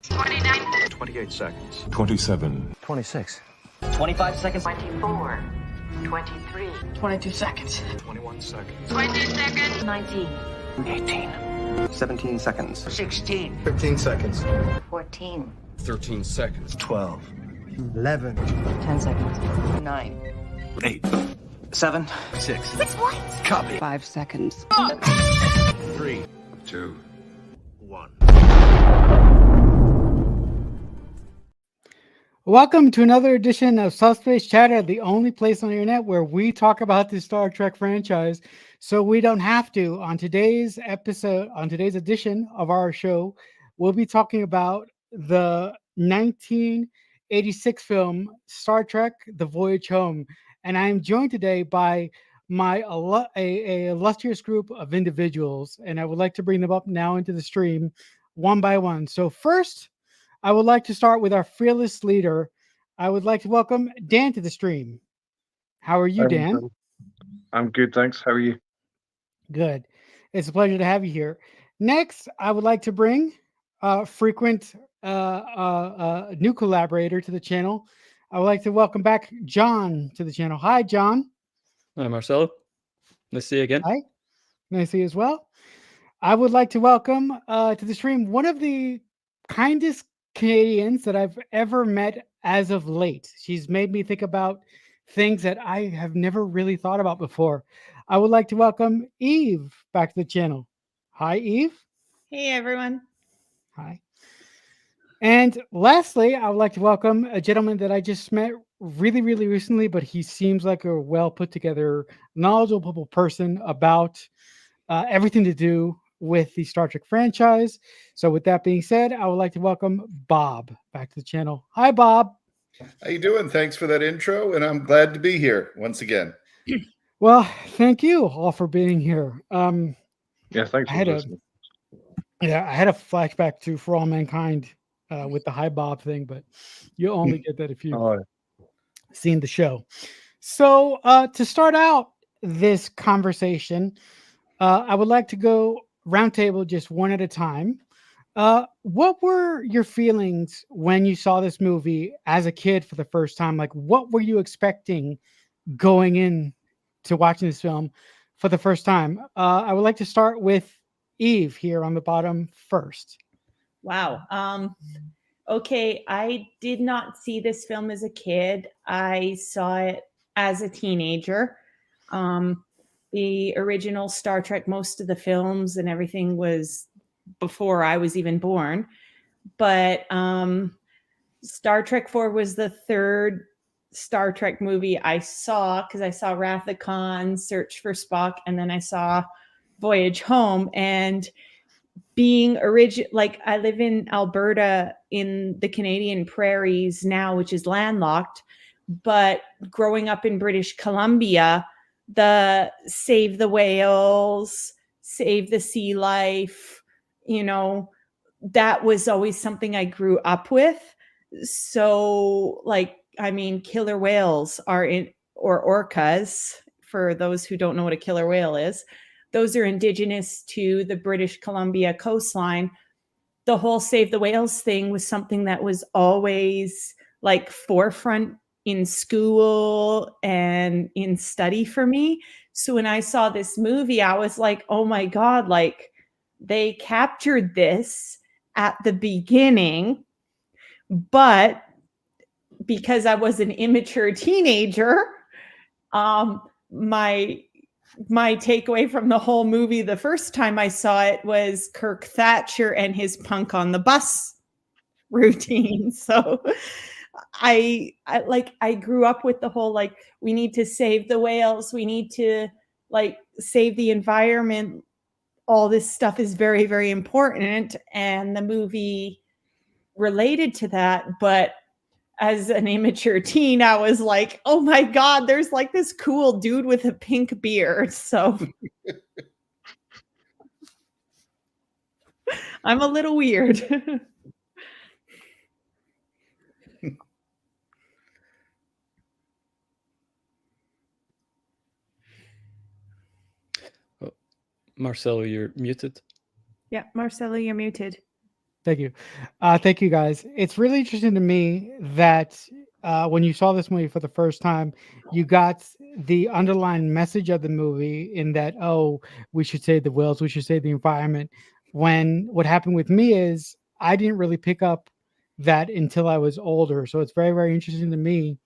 29. 28 seconds. 27. 26. 25 seconds. 24. 23. 22 seconds. 21 seconds. 20 seconds. 19. 18. 17 seconds. 16. 15 seconds. 14. 13 seconds. 12. 11. 10 seconds. 9. 8. 7. 6. What? Copy. 5 seconds. 3, 2, 1. Welcome to another edition of Subspace Chatter, the only place on the internet where we talk about the Star Trek franchise so we don't have to. On today's edition of our show, we'll be talking about the 1986 film Star Trek: The Voyage Home. And I am joined today by my illustrious group of individuals, and I would like to bring them up now into the stream one by one. So first, I would like to start with our fearless leader. I would like to welcome Dan to the stream. How are you, Dan? I'm good, thanks. How are you? Good. It's a pleasure to have you here. Next, I would like to bring a frequent new collaborator to the channel. I would like to welcome back John to the channel. Hi, John. Hi, Marcelo. Nice to see you again. Hi. Nice to see you as well. I would like to welcome to the stream one of the kindest Canadians that I've ever met as of late. She's made me think about things that I have never really thought about before. I would like to welcome Eve back to the channel. Hi, Eve. Hey, everyone. Hi. And lastly, I would like to welcome a gentleman that I just met really recently, but he seems like a well put together, knowledgeable person about everything to do with the Star Trek franchise. So with that being said, I would like to welcome Bob back to the channel. Hi, Bob. How you doing? Thanks for that intro, and I'm glad to be here once again. Well, thank you all for being here. Yeah, thanks for listening. I had a flashback to For All Mankind with the Hi Bob thing, but you only get that if you've seen the show. So to start out this conversation, I would like to go roundtable just one at a time. What were your feelings when you saw this movie as a kid for the first time? Like, what were you expecting going in to watching this film for the first time? I would like to start with Eve here on the bottom first. Wow. Okay, I did not see this film as a kid. I saw it as a teenager. The original Star Trek, most of the films and everything was before I was even born. But Star Trek 4 was the third Star Trek movie I saw, because I saw Wrath of Khan, Search for Spock, and then I saw Voyage Home. And being like, I live in Alberta in the Canadian prairies now, which is landlocked, but growing up in British Columbia, the save the whales, save the sea life, that was always something I grew up with. So, like, I mean, killer whales or orcas, for those who don't know what a killer whale is, those are indigenous to the British Columbia coastline. The whole save the whales thing was something that was always like forefront in school and in study for me. So when I saw this movie, I was like, oh my God, like they captured this at the beginning, but because I was an immature teenager, my takeaway from the whole movie the first time I saw it was Kirk Thatcher and his punk on the bus routine. So I grew up with the whole, like, we need to save the whales, we need to like save the environment. All this stuff is very, very important. And the movie related to that. But as an immature teen, I was like, oh my God, there's like this cool dude with a pink beard. So I'm a little weird. Marcelo, you're muted. Yeah, Marcelo, you're muted. Thank you. Thank you, guys. It's really interesting to me that when you saw this movie for the first time, you got the underlying message of the movie in that, oh, we should save the whales, we should save the environment. When what happened with me is I didn't really pick up that until I was older. So it's very, very interesting to me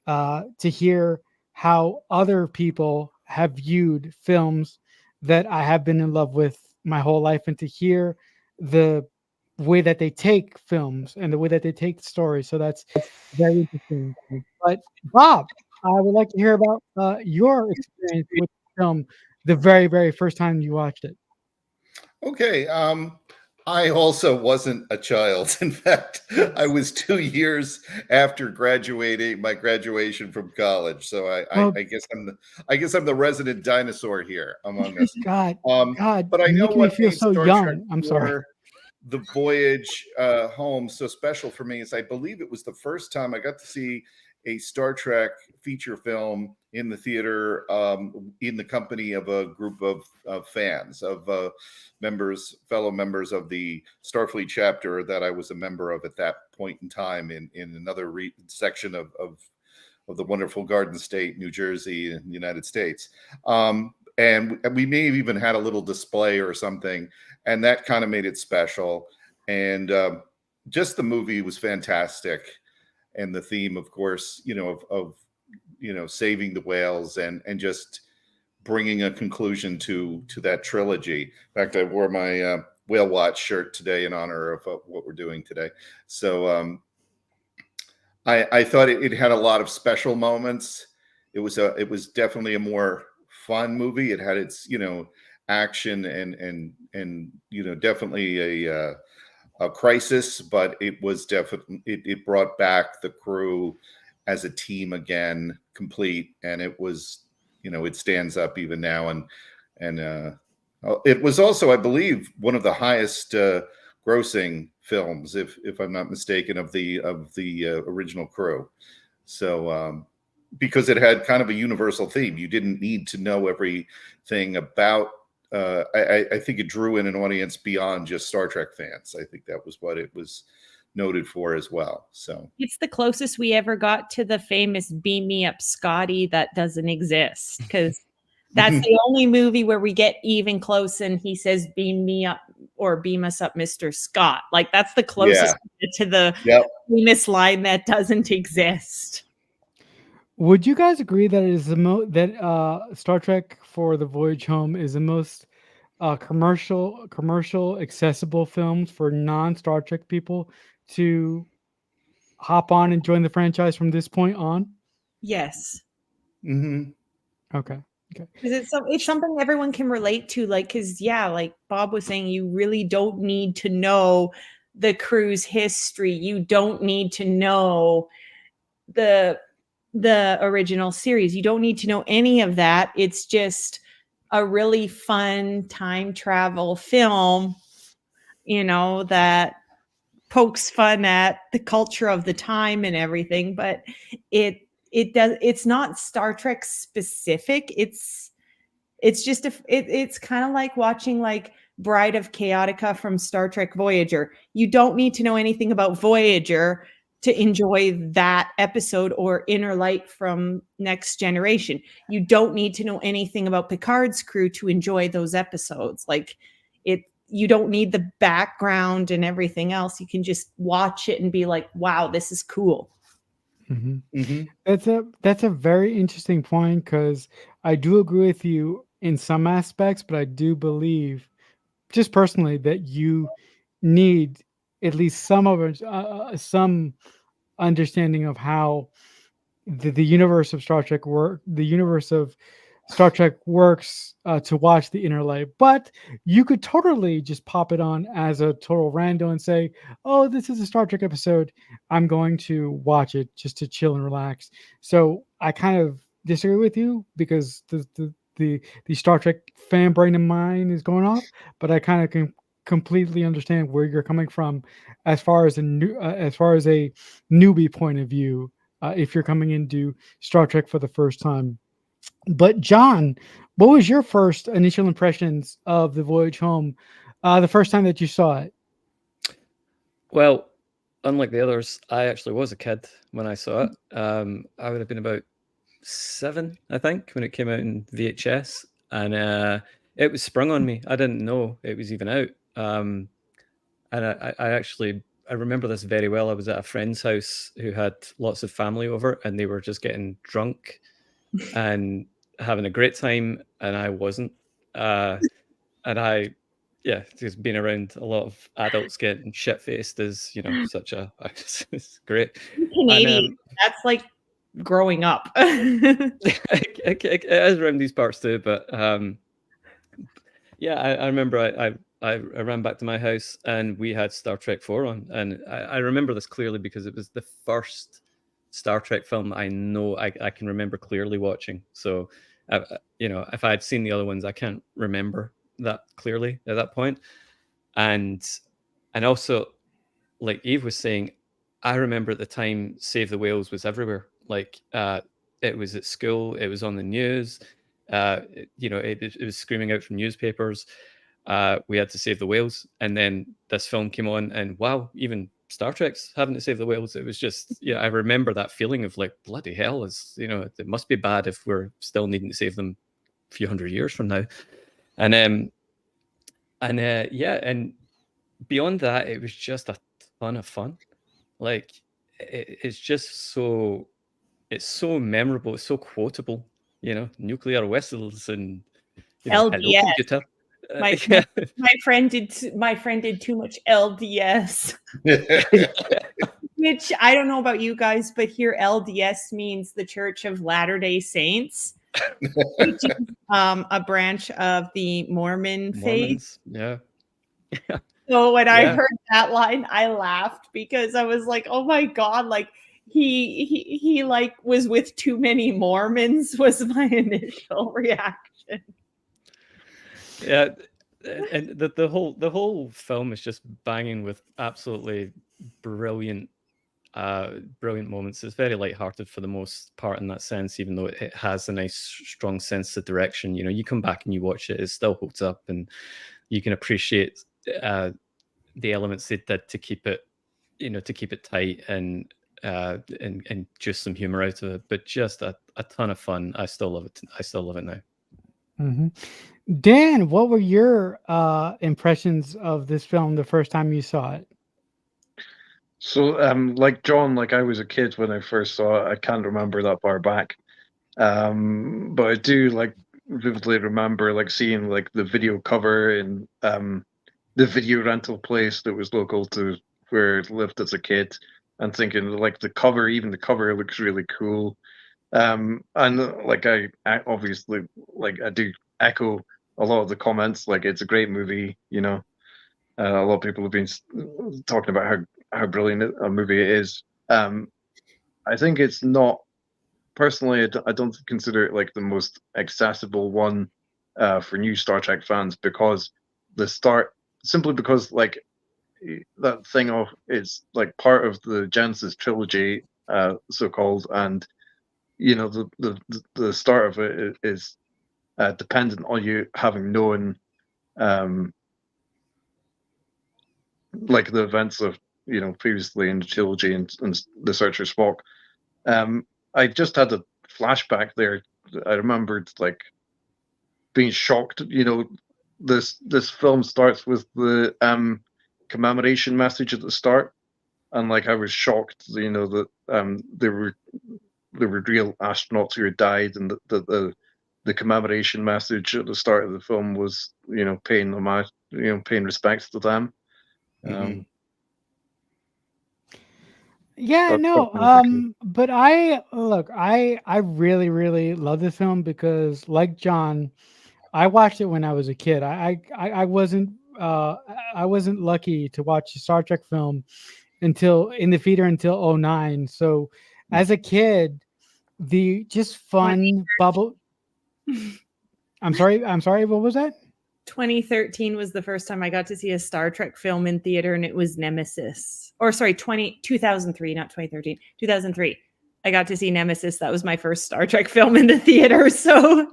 to hear how other people have viewed films that I have been in love with my whole life, and to hear the way that they take films and the way that they take stories. So that's very interesting. But Bob, I would like to hear about your experience with the film the very, very first time you watched it. Okay. I also wasn't a child. In fact, I was 2 years after graduating, my graduation from college. So I guess I'm the resident dinosaur here among us. God, but I you're know making me what feel made so Star young. Trek I'm sorry. for the Voyage home so special for me is I believe it was the first time I got to see a Star Trek feature film in the theater in the company of a group of fans, of fellow members of the Starfleet chapter that I was a member of at that point in time in another section of the wonderful Garden State, New Jersey, in the United States. And we may have even had a little display or something, and that kind of made it special. And just the movie was fantastic. And the theme, of course, of saving the whales and just bringing a conclusion to that trilogy. In fact, I wore my Whale Watch shirt today in honor of what we're doing today. So I thought it had a lot of special moments. It was definitely a more fun movie. It had its action and definitely a crisis, but it was definitely it brought back the crew as a team again, complete, and it was it stands up even now, and it was also, I believe, one of the highest grossing films, if I'm not mistaken, of the original crew. So because it had kind of a universal theme, you didn't need to know everything about. I think it drew in an audience beyond just Star Trek fans. I think that was what it was noted for as well. So it's the closest we ever got to the famous "Beam Me Up, Scotty" that doesn't exist, because that's the only movie where we get even close, and he says, "Beam me up," or "Beam us up, Mr. Scott." Like that's the closest to the famous line that doesn't exist. Would you guys agree that it is that Star Trek for the Voyage Home is the most commercial accessible films for non-Star Trek people to hop on and join the franchise from this point on? Yes. Mm-hmm. Okay. Because it's something everyone can relate to, like, because like Bob was saying, you really don't need to know the crew's history. You don't need to know the original series. You don't need to know any of that. It's just a really fun time travel film, that pokes fun at the culture of the time and everything, but it's not Star Trek specific. It's just it's kind of like watching like Bride of Chaotica from Star Trek Voyager. You don't need to know anything about Voyager to enjoy that episode, or Inner Light from Next Generation. You don't need to know anything about Picard's crew to enjoy those episodes. Like you don't need the background and everything else. You can just watch it and be like, wow, this is cool. Mm-hmm. Mm-hmm. That's a very interesting point, because I do agree with you in some aspects, but I do believe, just personally, that you need at least some of it, some understanding of how the universe of Star Trek works to watch the Inner Light. But you could totally just pop it on as a total rando and say, oh, this is a Star Trek episode, I'm going to watch it just to chill and relax. So I kind of disagree with you, because the Star Trek fan brain of mine is going off, but I kind of can completely understand where you're coming from as far as a newbie point of view, if you're coming into Star Trek for the first time. But John, what was your first initial impressions of the Voyage Home the first time that you saw it? Well, unlike the others, I actually was a kid when I saw it. I would have been about 7, I think, when it came out in VHS, and it was sprung on me. I didn't know it was even out. And I remember this very well. I was at a friend's house who had lots of family over, and they were just getting drunk and having a great time, and I wasn't. And I, yeah, just being around a lot of adults getting shit faced is, such a it's great. Canadian. And, That's like growing up. it is around these parts too, but yeah, I remember I ran back to my house and we had Star Trek 4 on, and I remember this clearly because it was the first Star Trek film I know I can remember clearly watching. So, if I had seen the other ones, I can't remember that clearly at that point. And also, like Eve was saying, I remember at the time Save the Whales was everywhere. Like it was at school, it was on the news. It was screaming out from newspapers. We had to save the whales, and then this film came on, and wow, even Star Trek's having to save the whales. It was just, I remember that feeling of like, bloody hell, it must be bad if we're still needing to save them a few hundred years from now. And beyond that, it was just a ton of fun. Like it's just it's so memorable, it's so quotable. Nuclear whistles and hello, LDS. computer. My friend did too much LDS. Which I don't know about you guys, but here LDS means the Church of Latter-day Saints, which is a branch of the Mormon faith. Yeah. So when I heard that line, I laughed because I was like, "Oh my god!" Like he like was with too many Mormons. Was my initial reaction. Yeah, and the whole film is just banging with absolutely brilliant moments. It's very lighthearted for the most part in that sense, even though it has a nice strong sense of direction. You come back and you watch it, it still holds up, and you can appreciate the elements they did to keep it, tight and just some humor out of it. But just a ton of fun. I still love it. I still love it now. Mm-hmm. Dan, what were your impressions of this film the first time you saw it? So, like John, like I was a kid when I first saw it. I can't remember that far back, but I do like vividly remember like seeing like the video cover and the video rental place that was local to where I lived as a kid, and thinking like even the cover looks really cool. And like I obviously like I do echo a lot of the comments. Like it's a great movie, a lot of people have been talking about how brilliant a movie it is. I think it's not personally. I don't consider it like the most accessible one for new Star Trek fans because simply because like that thing of it's like part of the Genesis trilogy, so called, and the start of it is dependent on you having known like the events of previously in the trilogy and the Search for Spock. I just had a flashback there. I remembered like being shocked. This film starts with the commemoration message at the start, and like I was shocked, that there were real astronauts who had died, and the commemoration message at the start of the film was paying homage, paying respects to them. Yeah, no, but I really, really love this film because, like John, I watched it when I was a kid. I wasn't lucky to watch a Star Trek film until in the theater until 2009. So as a kid, the just fun bubble. I'm sorry. What was that? 2013 was the first time I got to see a Star Trek film in theater, and it was Nemesis. Or sorry, 2003, not 2013, 2003. I got to see Nemesis. That was my first Star Trek film in the theater. So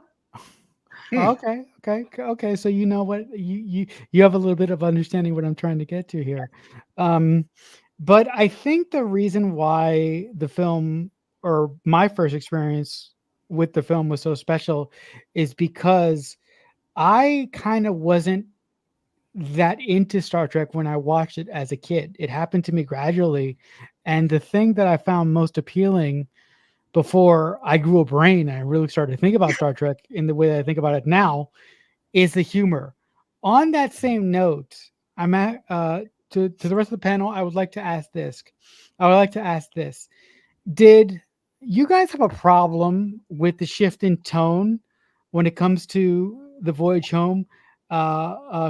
Okay. So you know what you have a little bit of understanding what I'm trying to get to here. Um, but I think the reason why the film or my first experience with the film was so special is because I kind of wasn't that into Star Trek when I watched it as a kid. It happened to me gradually. And the thing that I found most appealing before I grew a brain and I really started to think about Star Trek in the way that I think about it now is the humor. On that same note, I'm at to the rest of the panel, I would like to ask this. I would like to ask this. Did you guys have a problem with the shift in tone when it comes to the Voyage Home,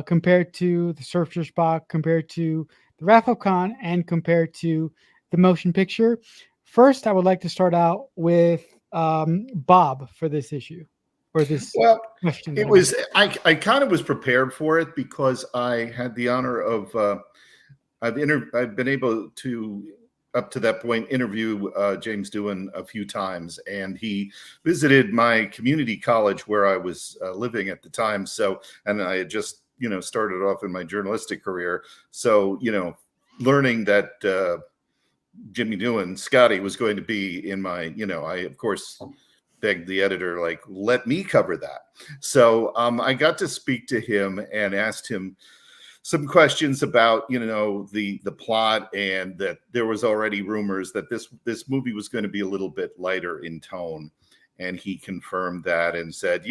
compared to the Searcher Spock, compared to the Wrath of Khan, and compared to the motion picture? First, I would like to start out with Bob for this issue or this Well, question. it was I kind of was prepared for it because I had the honor of I've been able to up to that point interview James Doohan a few times, and he visited my community college where I was living at the time. So, and I had just started off in my journalistic career. So learning that Jimmy Doohan, Scotty, was going to be in my I of course begged the editor, like, let me cover that. So I got to speak to him and asked him some questions about the plot, and that there was already rumors that this movie was going to be a little bit lighter in tone, and he confirmed that and said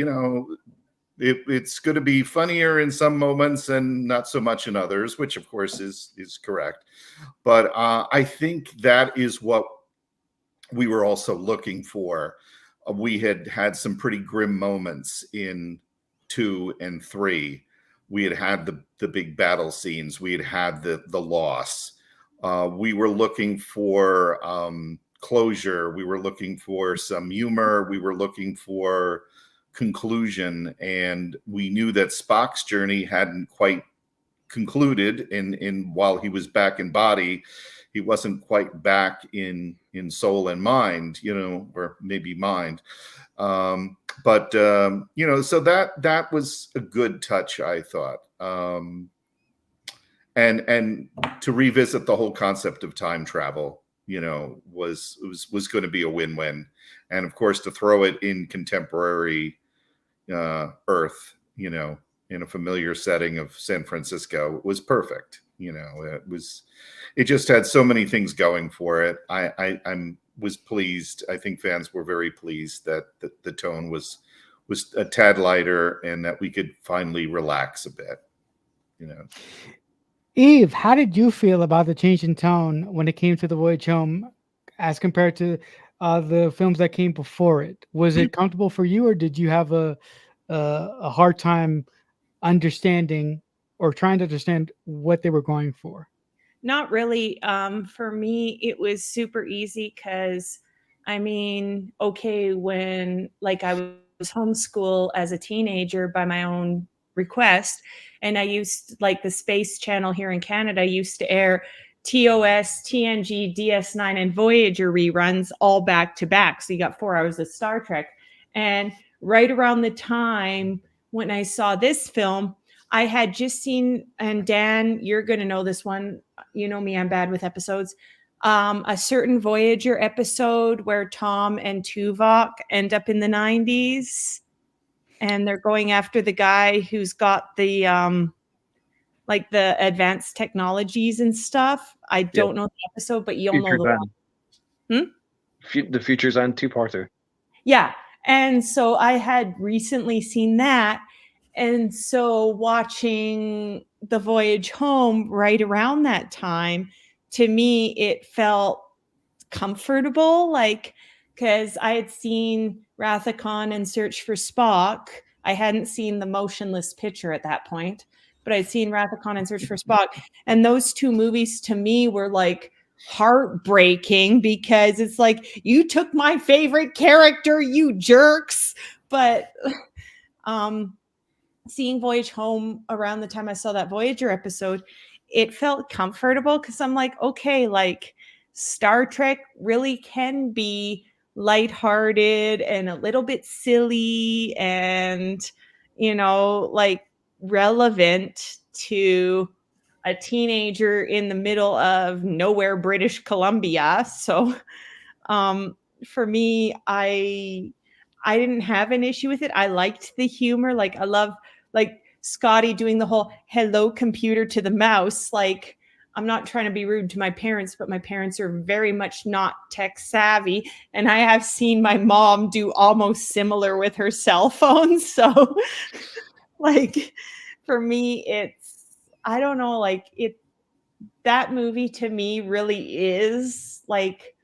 it's going to be funnier in some moments and not so much in others, which of course is correct. But I think that is what we were also looking for. We had some pretty grim moments in 2 and 3. We had the big battle scenes. We had the loss. We were looking for closure. We were looking for some humor. We were looking for conclusion. And we knew that Spock's journey hadn't quite concluded in while he was back in body. He wasn't quite back in soul and mind, or maybe mind. So that was a good touch, I thought. And to revisit the whole concept of time travel, was going to be a win-win. And of course, to throw it in contemporary Earth, in a familiar setting of San Francisco, was perfect. It just had so many things going for it. I was pleased. I think fans were very pleased that the tone was a tad lighter and that we could finally relax a bit. Eve, how did you feel about the change in tone when it came to the Voyage Home as compared to the films that came before it? Was it comfortable for you, or did you have a hard time understanding or trying to understand what they were going for? Not really. For me, it was super easy because, when I was homeschooled as a teenager by my own request, and I used the Space Channel here in Canada used to air TOS, TNG, DS9, and Voyager reruns all back to back. So you got 4 hours of Star Trek. And right around the time when I saw this film, I had just seen, and Dan, you're going to know this one. You know me, I'm bad with episodes. A certain Voyager episode where Tom and Tuvok end up in the 90s, and they're going after the guy who's got the the advanced technologies and stuff. I don't know the episode, but you'll know the one. The Futures End 2-parter. Yeah. And so I had recently seen that. And so watching The Voyage Home right around that time, to me, it felt comfortable, because I had seen Wrath of Khan and Search for Spock. I hadn't seen the motionless picture at that point, but I'd seen Wrath of Khan and Search for Spock. And those 2 movies to me were heartbreaking, because it's you took my favorite character, you jerks. But seeing Voyage Home around the time I saw that Voyager episode, it felt comfortable, because I'm okay, Star Trek really can be lighthearted and a little bit silly, and like relevant to a teenager in the middle of nowhere, British Columbia. So for me, I didn't have an issue with it. I liked the humor. Like I love like Scotty doing the whole hello computer to the mouse. Like I'm not trying to be rude to my parents, but my parents are very much not tech savvy. And I have seen my mom do almost similar with her cell phone. So like for me, I don't know, like that movie to me really is like,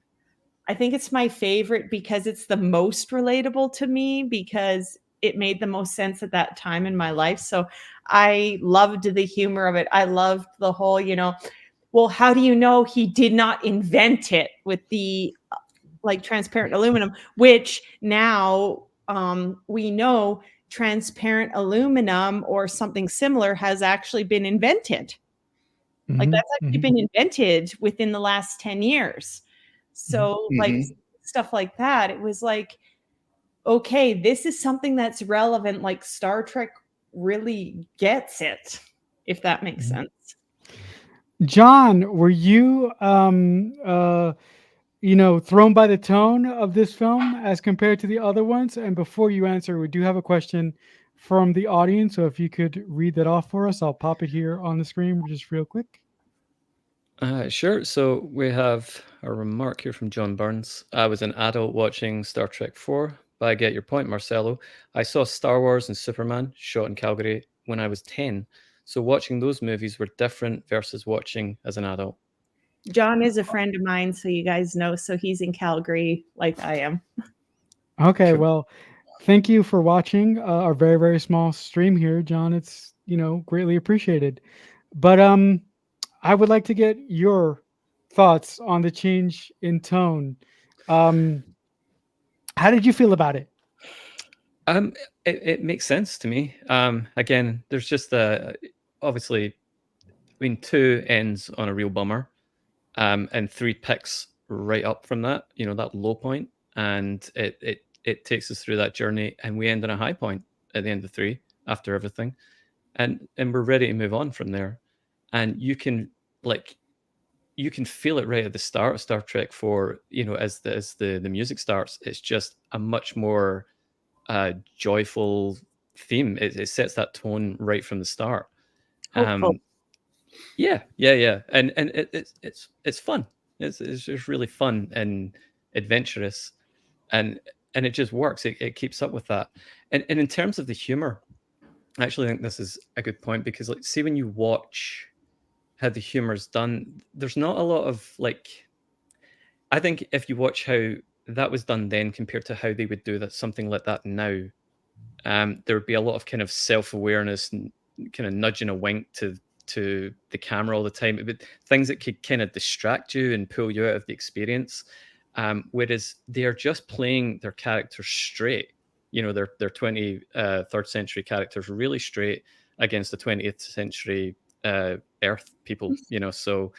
I think it's my favorite because it's the most relatable to me because it made the most sense at that time in my life. So I loved the humor of it. I loved the whole, well, how do you know he did not invent it with the like transparent aluminum, which now we know transparent aluminum or something similar has actually been invented. Like that's actually been invented within the last 10 years. So like stuff like that, it was like, okay, this is something that's relevant. Like Star Trek really gets it, if that makes sense. John, were you thrown by the tone of this film as compared to the other ones? And before you answer, we do have a question from the audience. So if you could read that off for us, I'll pop it here on the screen just real quick. Sure. So we have a remark here from John Burns. I was an adult watching Star Trek 4, but I get your point, Marcelo. I saw Star Wars and Superman shot in Calgary when I was 10. So watching those movies were different versus watching as an adult. John is a friend of mine, so you guys know. So he's in Calgary like I am. Okay, well, thank you for watching our very, very small stream here, John. It's, greatly appreciated. But I would like to get your thoughts on the change in tone. How did you feel about it? It makes sense to me. Again, there's just obviously, I mean, 2 ends on a real bummer, and 3 picks right up from that. That low point, and it takes us through that journey, and we end on a high point at the end of 3 after everything, and we're ready to move on from there. And you can feel it right at the start of Star Trek 4. As the music starts, it's just a much more joyful theme. It sets that tone right from the start. Yeah, and it's fun. It's just really fun and adventurous, and it just works. It keeps up with that. And in terms of the humor, I actually think this is a good point because, like, see, when you watch how the humor's done, there's not a lot of I think if you watch how that was done then compared to how they would do something like that now, there would be a lot of kind of self-awareness and kind of nudging a wink to the camera all the time, but things that could kind of distract you and pull you out of the experience. Whereas they're just playing their characters straight. Their 23rd century characters really straight against the 20th century Earth people. So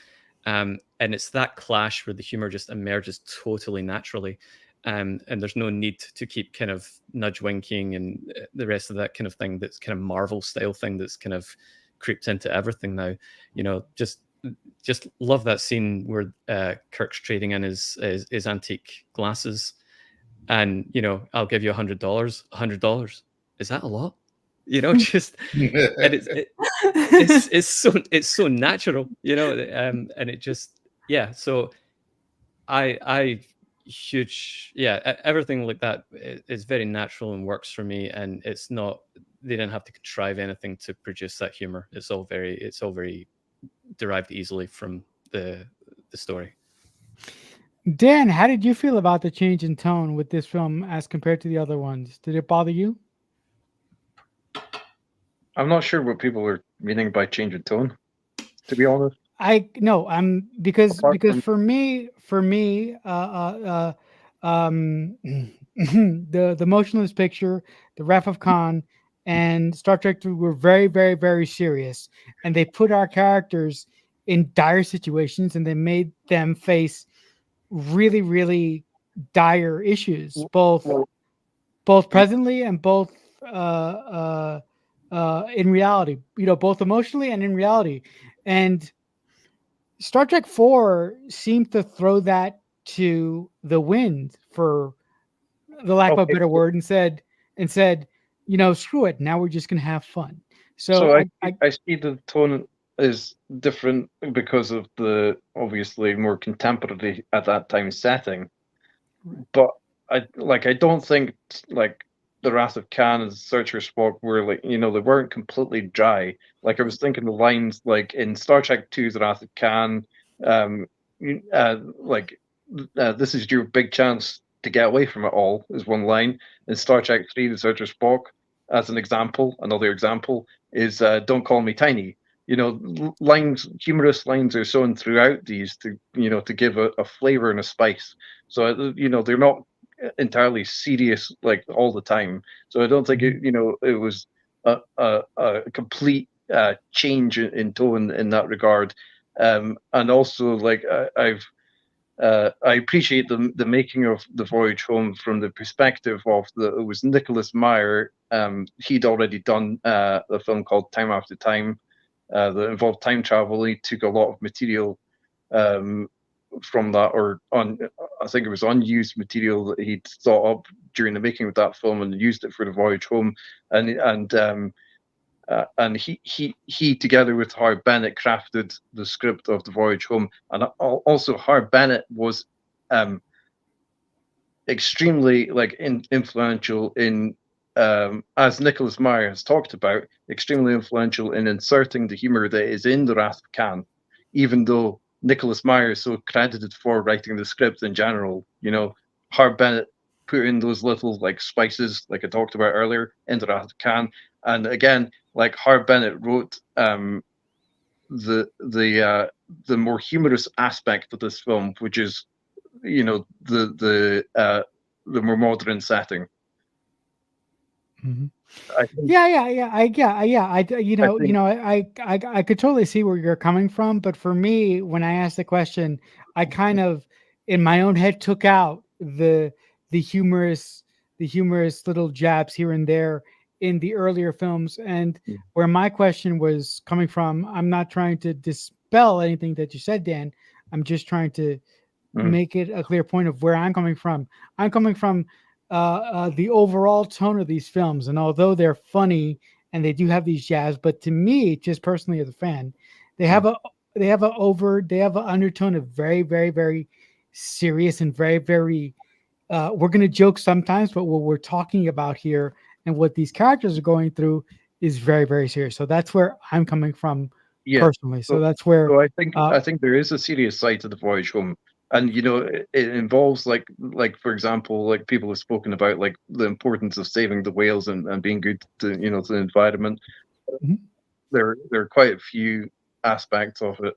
and it's that clash where the humor just emerges totally naturally. And there's no need to keep kind of nudge winking and the rest of that kind of thing. That's kind of Marvel style thing that's kind of creeped into everything now. Just love that scene where Kirk's trading in his antique glasses, and I'll give you $100. $100, is that a lot? Just and it's so natural, and it just so I huge everything like that is very natural and works for me, and it's not, they didn't have to contrive anything to produce that humor. It's all very derived easily from the story. Dan, how did you feel about the change in tone with this film as compared to the other ones? Did it bother you? I'm not sure what people are meaning by change in tone, to be honest. Because for me, the Motionless Picture, the Wrath of Khan, and Star Trek 3 were very, very, very serious, and they put our characters in dire situations, and they made them face really, really dire issues, both presently and both in reality, both emotionally and in reality. And Star Trek 4 seemed to throw that to the wind, for the lack of a Okay, better word, and said, screw it. Now we're just gonna have fun. So so I I see the tone is different because of the obviously more contemporary at that time setting. But I don't think like the Wrath of Khan and Searcher Spock were like they weren't completely dry. Like I was thinking the lines like in Star Trek 2's The Wrath of Khan, um, like this is your big chance to get away from it all is one line. In Star Trek 3, The Searcher Spock, as an example, another example is don't call me tiny. Lines, humorous lines are shown throughout these to give a flavor and a spice. So they're not entirely serious like all the time. So I don't think it was a complete change in tone in that regard. And also like I appreciate the making of the Voyage Home from the perspective of it was Nicholas Meyer. He'd already done a film called Time After Time that involved time travel. He took a lot of material um, from that, or I think it was unused material that he'd thought up during the making of that film and used it for the Voyage Home, and he together with Harve Bennett crafted the script of the Voyage Home, and also Harve Bennett was extremely influential in as Nicholas Meyer has talked about, extremely influential in inserting the humor that is in The Wrath of Khan, even though Nicholas Meyer is so credited for writing the script in general. Harve Bennett put in those little spices, like I talked about earlier, in The Wrath of Khan. And again, like Harve Bennett wrote the more humorous aspect of this film, which is the more modern setting. Mhm. I think, I could totally see where you're coming from, but for me, when I asked the question, I kind of in my own head took out the humorous little jabs here and there in the earlier films, and where my question was coming from, I'm not trying to dispel anything that you said, Dan. I'm just trying to make it a clear point of where I'm coming from. I'm coming from the overall tone of these films, and although they're funny and they do have these jabs, but to me, just personally as a fan, they have an undertone of very, very, very serious and very, very. We're going to joke sometimes, but what we're talking about here and what these characters are going through is very, very serious. So that's where I'm coming from personally. So that's where. So I think there is a serious side to the Voyage Home, and it involves like for example, like people have spoken about like the importance of saving the whales and being good to to the environment. Mhm. There are quite a few aspects of it.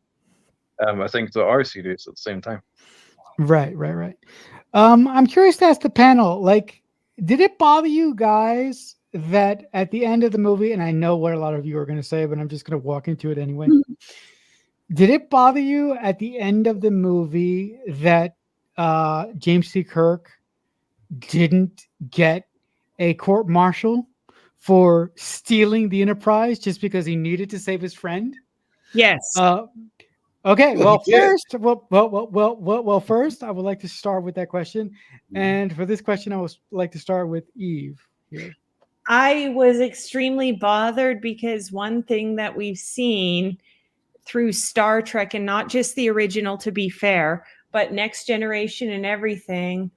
I think that are serious at the same time. Right. I'm curious to ask the panel, like, did it bother you guys that at the end of the movie, and I know what a lot of you are going to say, but I'm just going to walk into it anyway. Did it bother you at the end of the movie that James T. Kirk didn't get a court martial for stealing the Enterprise just because he needed to save his friend? Yes. Okay. Well, he did. First, I would like to start with that question, and for this question, I would like to start with Eve here. I was extremely bothered because one thing that we've seen through Star Trek, and not just the original, to be fair, but Next Generation and everything,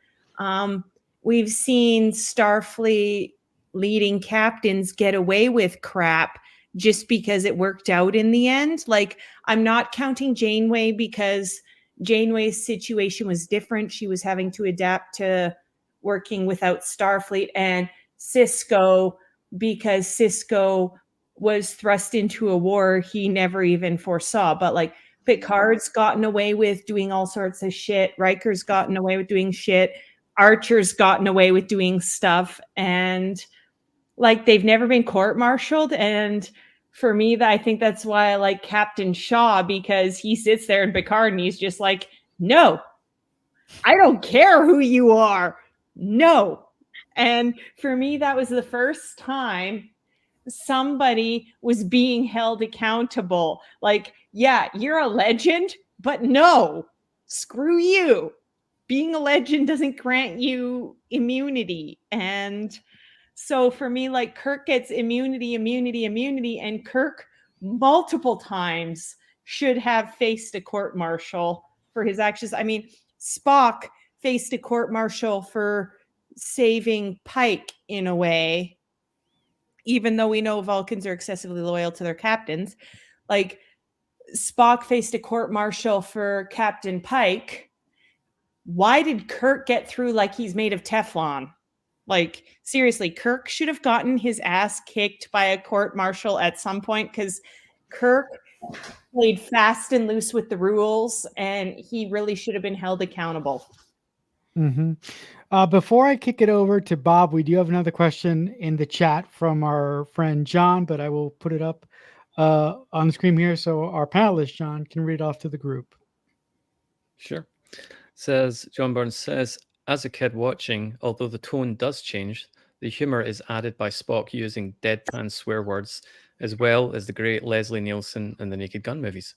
we've seen Starfleet leading captains get away with crap just because it worked out in the end. Like, I'm not counting Janeway because Janeway's situation was different. She was having to adapt to working without Starfleet, and Cisco, because Cisco was thrust into a war he never even foresaw. But like, Picard's gotten away with doing all sorts of shit. Riker's gotten away with doing shit. Archer's gotten away with doing stuff. And like, they've never been court-martialed. And for me, I think that's why I like Captain Shaw, because he sits there in Picard and he's just like, no, I don't care who you are. No. And for me, that was the first time somebody was being held accountable. Like, yeah, you're a legend, but no, screw you. Being a legend doesn't grant you immunity. And so for me, like, Kirk gets immunity, and Kirk multiple times should have faced a court martial for his actions. I mean, Spock faced a court martial for saving Pike in a way, even though we know Vulcans are excessively loyal to their captains. Like, Spock faced a court martial for Captain Pike. Why did Kirk get through like he's made of Teflon? Like, seriously, Kirk should have gotten his ass kicked by a court martial at some point, because Kirk played fast and loose with the rules, and he really should have been held accountable. Mm-hmm. Before I kick it over to Bob, we do have another question in the chat from our friend John, but I will put it up on the screen here so our panelist, John, can read off to the group. Sure. John Burns says, as a kid watching, although the tone does change, the humor is added by Spock using deadpan swear words, as well as the great Leslie Nielsen in the Naked Gun movies.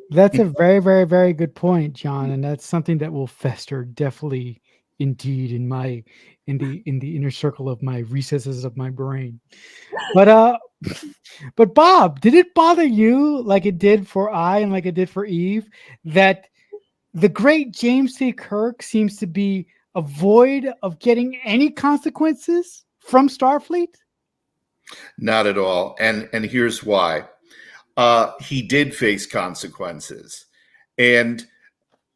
That's a very, very, very good point, John, and that's something that will fester definitely, indeed, in the inner circle of my recesses of my brain. But Bob, did it bother you like it did for I and like it did for Eve that the great James T. Kirk seems to be avoid of getting any consequences from Starfleet? Not at all. And here's why. He did face consequences. And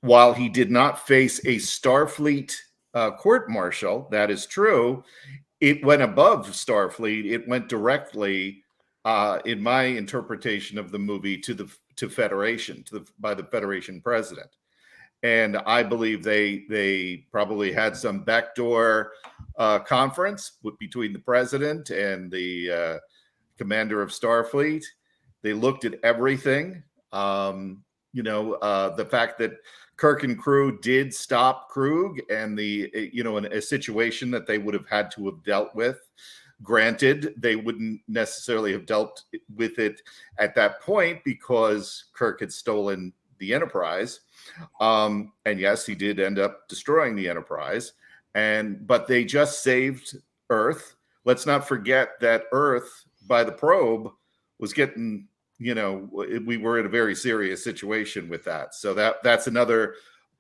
while he did not face a Starfleet court martial, that is true, it went above Starfleet. It went directly, in my interpretation of the movie, to Federation, by the Federation president. And I believe they probably had some backdoor conference between the president and the commander of Starfleet. They looked at everything. The fact that Kirk and crew did stop Krug, and in a situation that they would have had to have dealt with. Granted, they wouldn't necessarily have dealt with it at that point because Kirk had stolen the Enterprise. And yes, he did end up destroying the Enterprise. But they just saved Earth. Let's not forget that Earth, by the probe, was getting, we were in a very serious situation with that. So that's another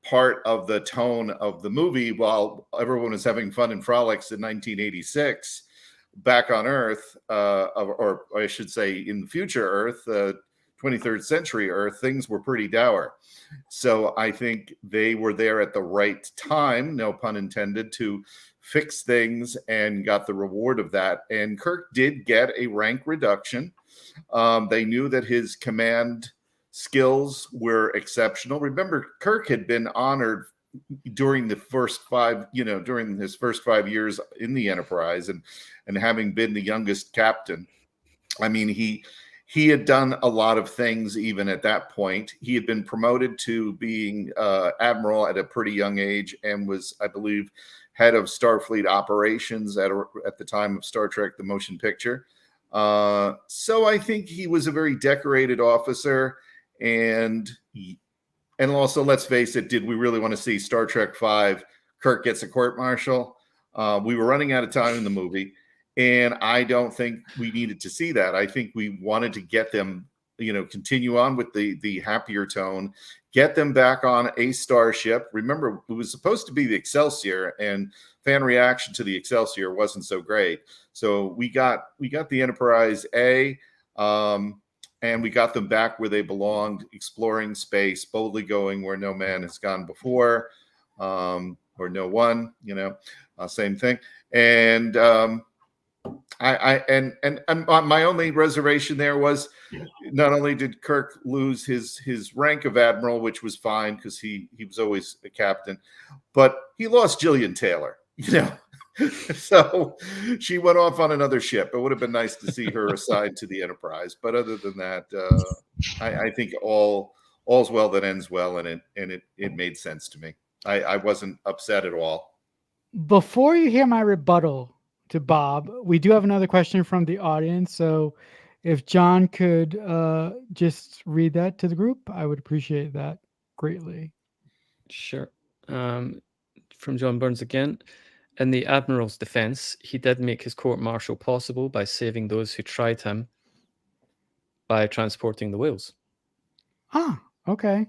part of the tone of the movie. While everyone was having fun and frolics in 1986, back on Earth, or I should say in the future Earth, 23rd century Earth, things were pretty dour. So I think they were there at the right time, no pun intended, to fix things and got the reward of that. And Kirk did get a rank reduction. They knew that his command skills were exceptional. Remember, Kirk had been honored during the first during his first 5 years in the Enterprise, and having been the youngest captain. I mean, he had done a lot of things even at that point. He had been promoted to being admiral at a pretty young age, and was, I believe, head of Starfleet operations at the time of Star Trek: The Motion Picture. So I think he was a very decorated officer. And also, let's face it, did we really want to see Star Trek V, Kirk gets a court martial? We were running out of time in the movie, and I don't think we needed to see that. I think we wanted to get them, continue on with the happier tone, get them back on a starship. Remember, it was supposed to be the Excelsior, and fan reaction to the Excelsior wasn't so great. So we got the Enterprise A, and we got them back where they belonged, exploring space, boldly going where no man has gone before, or no one, same thing. And my only reservation there was, not only did Kirk lose his rank of admiral, which was fine because he was always a captain, but he lost Jillian Taylor, So she went off on another ship. It would have been nice to see her assigned to the Enterprise, but other than that, I think all's well that ends well, and it made sense to me. I wasn't upset at all. Before you hear my rebuttal to Bob, we do have another question from the audience. So if John could just read that to the group, I would appreciate that greatly. Sure. From John Burns again. In the Admiral's defense, he did make his court-martial possible by saving those who tried him by transporting the whales. Ah, okay.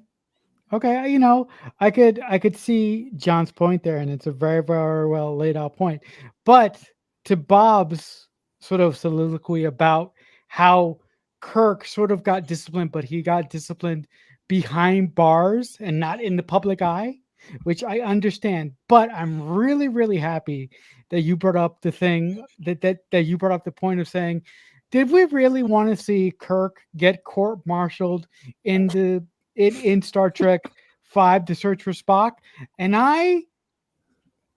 Okay, you know, I could see John's point there, and it's a very, very well laid out point. But to Bob's sort of soliloquy about how Kirk sort of got disciplined, but he got disciplined behind bars and not in the public eye, which I understand. But I'm really, really happy that you brought up the thing that you brought up the point of saying, did we really want to see Kirk get court-martialed in the in Star Trek 5, The Search for Spock? And I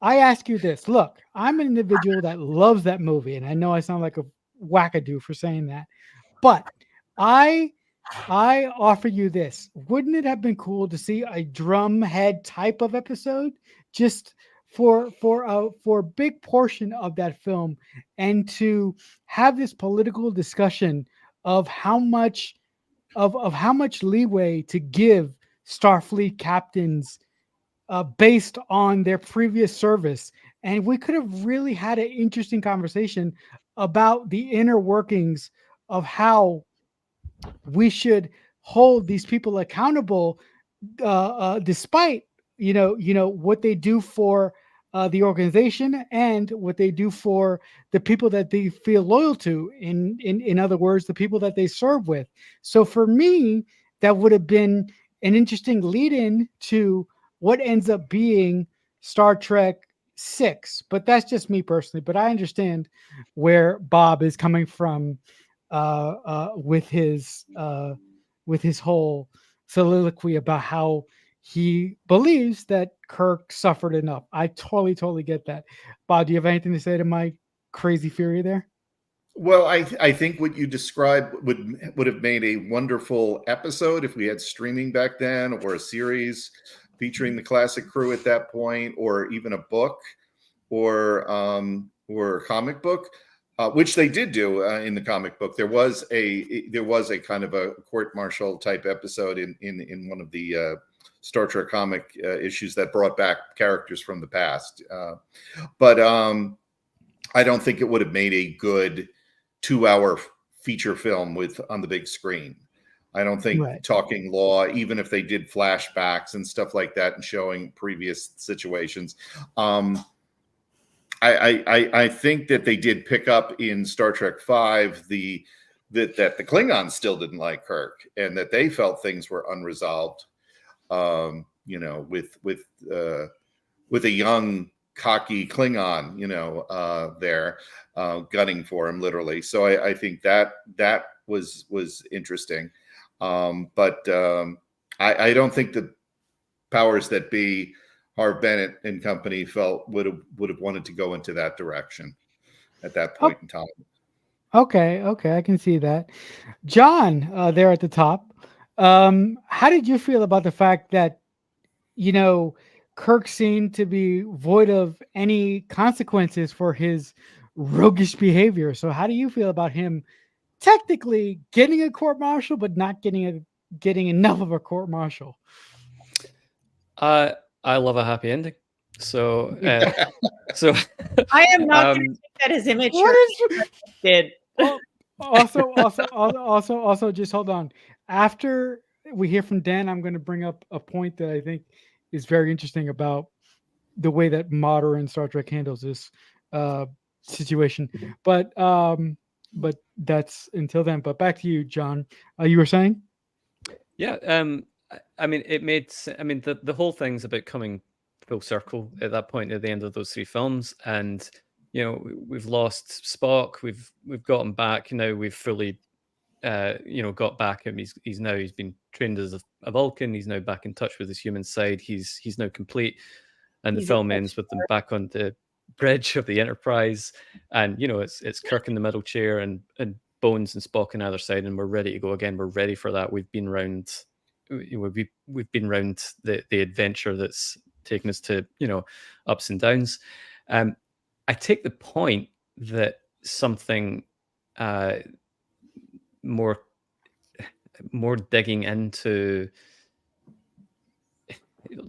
ask you this. Look, I'm an individual that loves that movie, and I know I sound like a wackadoo for saying that, but I offer you this. Wouldn't it have been cool to see a drumhead type of episode just for a big portion of that film, and to have this political discussion of how much of how much leeway to give Starfleet captains based on their previous service? And we could have really had an interesting conversation about the inner workings of how we should hold these people accountable, despite what they do for the organization and what they do for the people that they feel loyal to. In other words, the people that they serve with. So for me, that would have been an interesting lead-in to what ends up being Star Trek 6. But that's just me personally. But I understand where Bob is coming from with his whole soliloquy about how he believes that Kirk suffered enough. I totally get that. Bob, do you have anything to say to my crazy theory there? Well, I think what you described would have made a wonderful episode if we had streaming back then, or a series featuring the classic crew at that point, or even a book, or a comic book. Which they did do in the comic book. There was a kind of a court-martial type episode in one of the Star Trek comic issues that brought back characters from the past. But I don't think it would have made a good 2-hour feature film on the big screen. I don't think talking law, even if they did flashbacks and stuff like that and showing previous situations. I think that they did pick up in Star Trek 5 that the Klingons still didn't like Kirk, and that they felt things were unresolved. With a young cocky Klingon, there gunning for him literally. So I think that was interesting. But I don't think the powers that be, Harv Bennett and company, felt would have wanted to go into that direction at that point in time. Okay, I can see that. John, there at the top. How did you feel about the fact that Kirk seemed to be void of any consequences for his roguish behavior? So how do you feel about him technically getting a court martial, but not getting enough of a court martial? I love a happy ending. So so I am not going to take that as immature. Did. Also, just hold on. After we hear from Dan, I'm going to bring up a point that I think is very interesting about the way that modern Star Trek handles this situation. But that's until then. But back to you, John. You were saying? Yeah. I mean, the whole thing's about coming full circle at that point at the end of those 3 films, and we've lost Spock, we've got him back now, we've fully got back him. He's been trained as a Vulcan. He's now back in touch with his human side. He's now complete, and the film ends with them back on the bridge of the Enterprise, and it's Kirk in the middle chair and Bones and Spock on either side, and we're ready to go again. We're ready for that. We've been round the adventure that's taken us to ups and downs, I take the point that something more digging into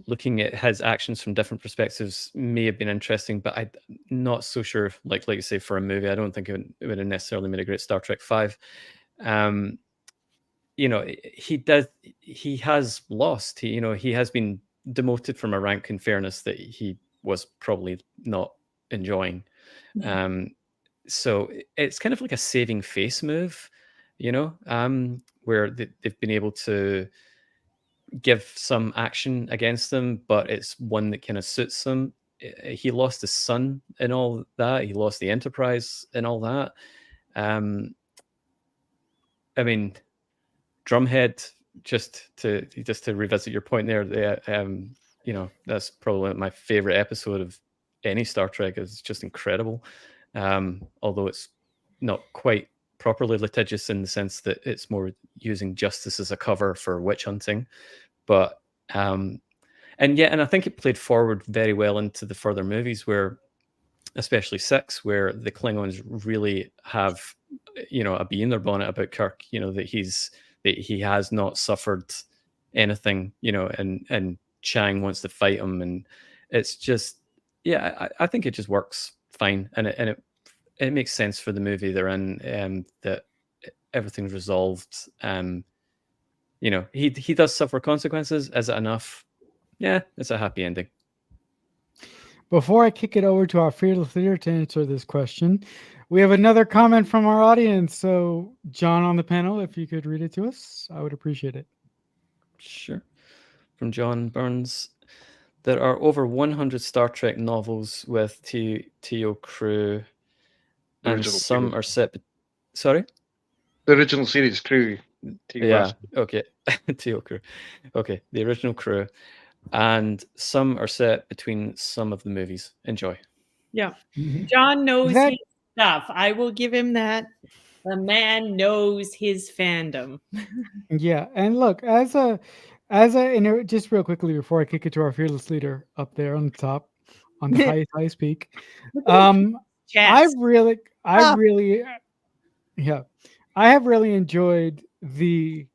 looking at his actions from different perspectives may have been interesting, but I'm not so sure. Like you say, for a movie, I don't think it would have necessarily made a great Star Trek V. You know, he has lost. He has been demoted from a rank, in fairness, that he was probably not enjoying. So it's kind of like a saving face move, where they've been able to give some action against them, but it's one that kind of suits them. He lost his son and all that. He lost the Enterprise and all that. I mean, Drumhead, just to revisit your point there, that's probably one of my favorite episode of any Star Trek. It's just incredible. Although it's not quite properly litigious in the sense that it's more using justice as a cover for witch hunting. But and I think it played forward very well into the further movies, where, especially 6, where the Klingons really have, a bee in their bonnet about Kirk. That he has not suffered anything, and Chang wants to fight him, and it's just, I think it just works fine, and it makes sense for the movie they're in, that everything's resolved. He does suffer consequences. Is it enough? Yeah, it's a happy ending. Before I kick it over to our fearless leader to answer this question, we have another comment from our audience. So, John on the panel, if you could read it to us, I would appreciate it. Sure. From John Burns. There are over 100 Star Trek novels with TO crew, and some are set... Sorry? The original series crew. Okay. TO crew. Okay, the original crew. And some are set between some of the movies. Enjoy. Yeah. John knows his stuff. I will give him that. The man knows his fandom. Yeah, and look, just real quickly before I kick it to our fearless leader up there on the top, on the highest peak, I have really enjoyed the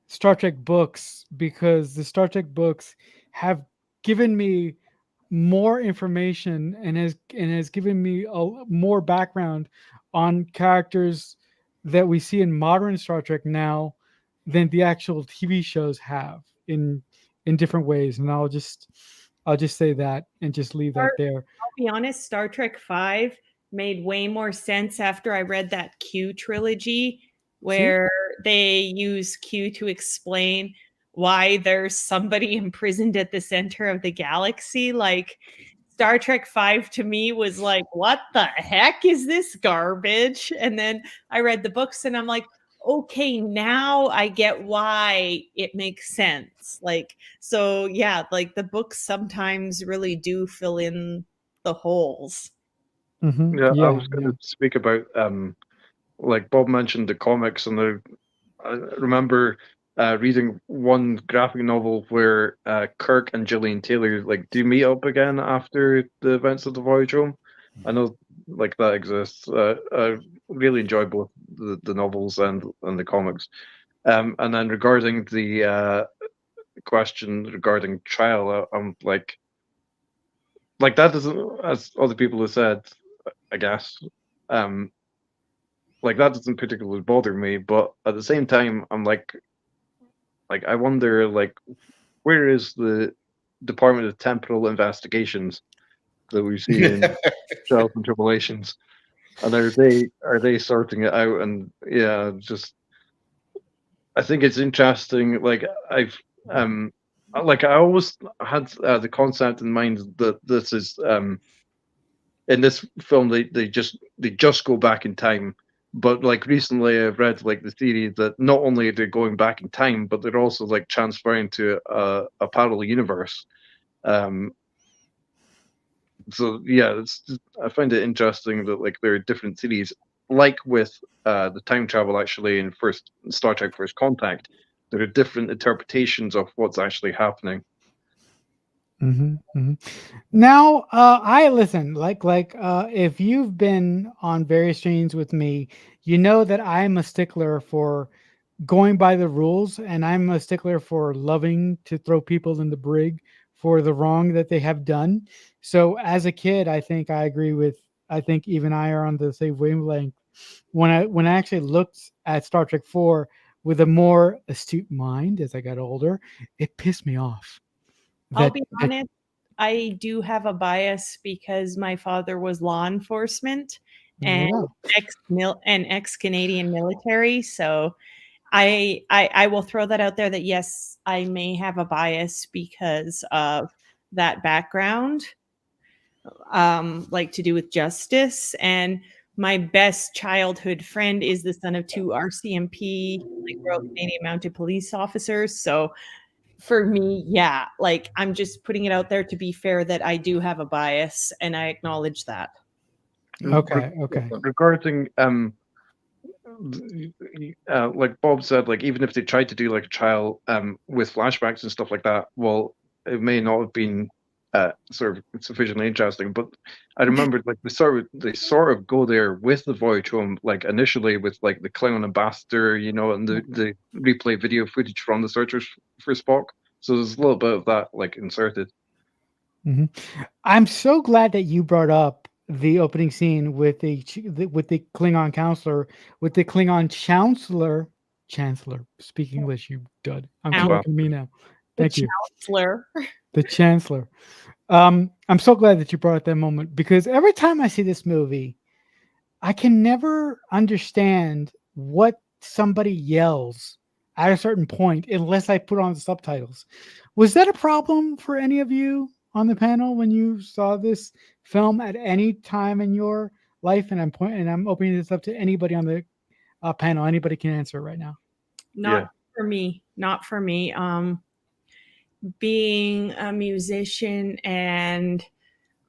Star Trek books, because the Star Trek books have given me more information and has given me more background on characters that we see in modern Star Trek now than the actual TV shows have in different ways. And I'll just say that and just leave that there. I'll be honest, Star Trek V made way more sense after I read that Q trilogy, where they use Q to explain why there's somebody imprisoned at the center of the galaxy. Like, Star Trek V to me was like, what the heck is this garbage? And then I read the books and I'm like, okay, now I get why it makes sense. Like, so yeah, like the books sometimes really do fill in the holes. Mm-hmm. I was going to speak about, like Bob mentioned, the comics, and I remember reading one graphic novel where Kirk and Gillian Taylor do meet up again after the events of the Voyage home. I know that exists. I really enjoy both the novels and the comics. And then regarding the question regarding trial, I'm like that doesn't, as other people have said, I guess, that doesn't particularly bother me. But at the same time, I'm like I wonder, where is the Department of Temporal Investigations that we see in Trials and Tribulations, and are they sorting it out? And I think it's interesting. I always had the concept in mind that this is in this film they just go back in time. But recently I've read the theory that not only are they going back in time, but they're also transferring to a parallel universe. So yeah, I find it interesting that there are different theories. With the time travel, actually, in Star Trek First Contact, there are different interpretations of what's actually happening. Now, I listen. If you've been on various streams with me, you know that I'm a stickler for going by the rules, and I'm a stickler for loving to throw people in the brig for the wrong that they have done. So, as a kid, I think I agree with. I think even I are on the same wavelength. When I actually looked at Star Trek 4 with a more astute mind as I got older, it pissed me off. I'll be honest, I do have a bias because my father was law enforcement and ex-Canadian military. So I will throw that out there that yes, I may have a bias because of that background, like to do with justice. And my best childhood friend is the son of two RCMP, like Royal Canadian Mounted Police officers. So for me, yeah, like I'm just putting it out there to be fair that I do have a bias and I acknowledge that. Okay. Regarding like Bob said, like even if they tried to do like a trial with flashbacks and stuff like that, well, it may not have been sort of sufficiently interesting. But I remember like they sort of go there with the Voyage home, like initially with like the Klingon ambassador, you know, and the replay video footage from the searchers for Spock. So there's a little bit of that like inserted. I'm so glad that you brought up the opening scene with the Klingon counselor, with the Klingon chancellor. Speak English, you dud. I'm talking to me now. Thank you. Chancellor. The chancellor. I'm so glad that you brought up that moment, because every time I see this movie, I can never understand what somebody yells at a certain point unless I put on the subtitles. Was that a problem for any of you on the panel when you saw this film at any time in your life? And I'm opening this up to anybody on the panel. Anybody can answer right now. Not for me. Being a musician and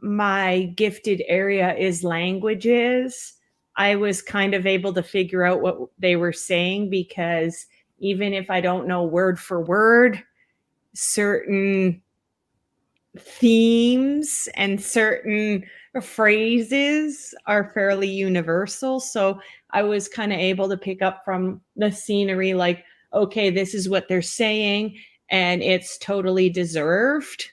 my gifted area is languages, I was kind of able to figure out what they were saying, because even if I don't know word for word, certain themes and certain phrases are fairly universal. So I was kind of able to pick up from the scenery, like, okay, this is what they're saying and it's totally deserved.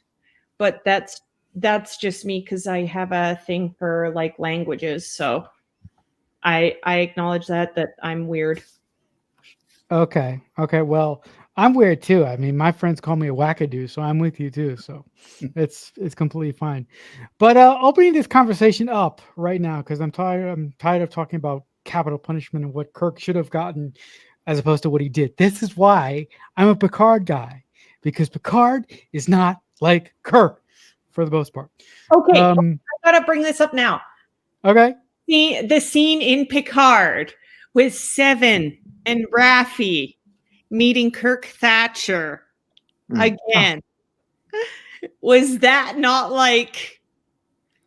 But that's just me, because I have a thing for like languages. So I acknowledge that I'm weird. Okay. Well, I'm weird too. I mean, my friends call me a wackadoo, so I'm with you too. So it's completely fine. But opening this conversation up right now, because I'm tired of talking about capital punishment and what Kirk should have gotten as opposed to what he did. This is why I'm a Picard guy, because Picard is not like Kirk for the most part. Okay, I gotta bring this up now. Okay. The scene in Picard with Seven and Raffi meeting Kirk Thatcher again. Was that not like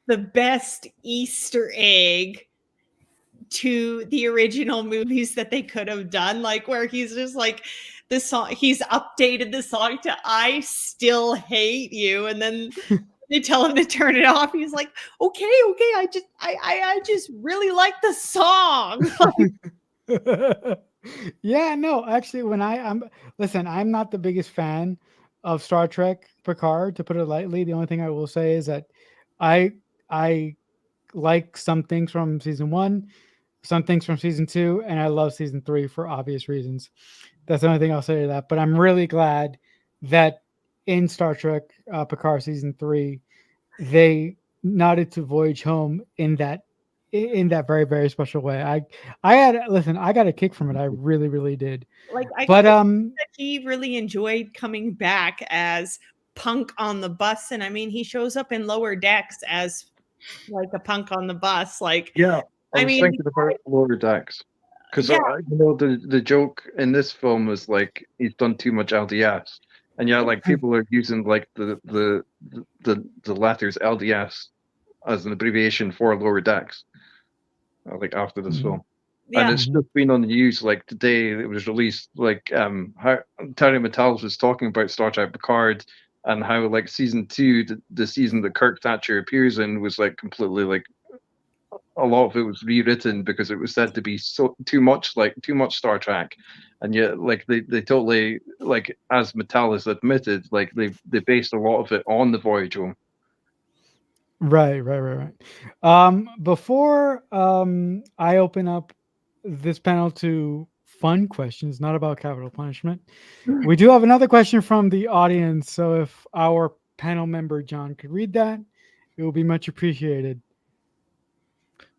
the best Easter egg to the original movies that they could have done? Like, where he's just like, the song, he's updated the song to "I Still Hate You," and then they tell him to turn it off. He's like, okay, I just really like the song. Yeah, no, actually, listen, I'm not the biggest fan of Star Trek Picard, to put it lightly. The only thing I will say is that I like some things from season 1, some things from season 2, and I love season 3 for obvious reasons. That's the only thing I'll say to that. But I'm really glad that in Star Trek Picard season 3, they nodded to Voyage Home in that very, very special way. I got a kick from it. I really, really did. Like, that he really enjoyed coming back as Punk on the bus, and I mean, he shows up in Lower Decks as like a punk on the bus. Like, yeah, I was thinking about Lower Decks, because you know the joke in this film is like he's done too much LDS, and like people are using like the letters LDS as an abbreviation for Lower Decks, like after this film. And it's just been on the news like today. It was released like Terry Matalas was talking about Star Trek Picard and how like season 2, the season that Kirk Thatcher appears in, was like completely like a lot of it was rewritten because it was said to be so too much Star Trek, and yet like they totally, like, as Metalis admitted, like they based a lot of it on the Voyage home. Right. Before I open up this panel to fun questions, not about capital punishment, we do have another question from the audience. So if our panel member John could read that, it will be much appreciated.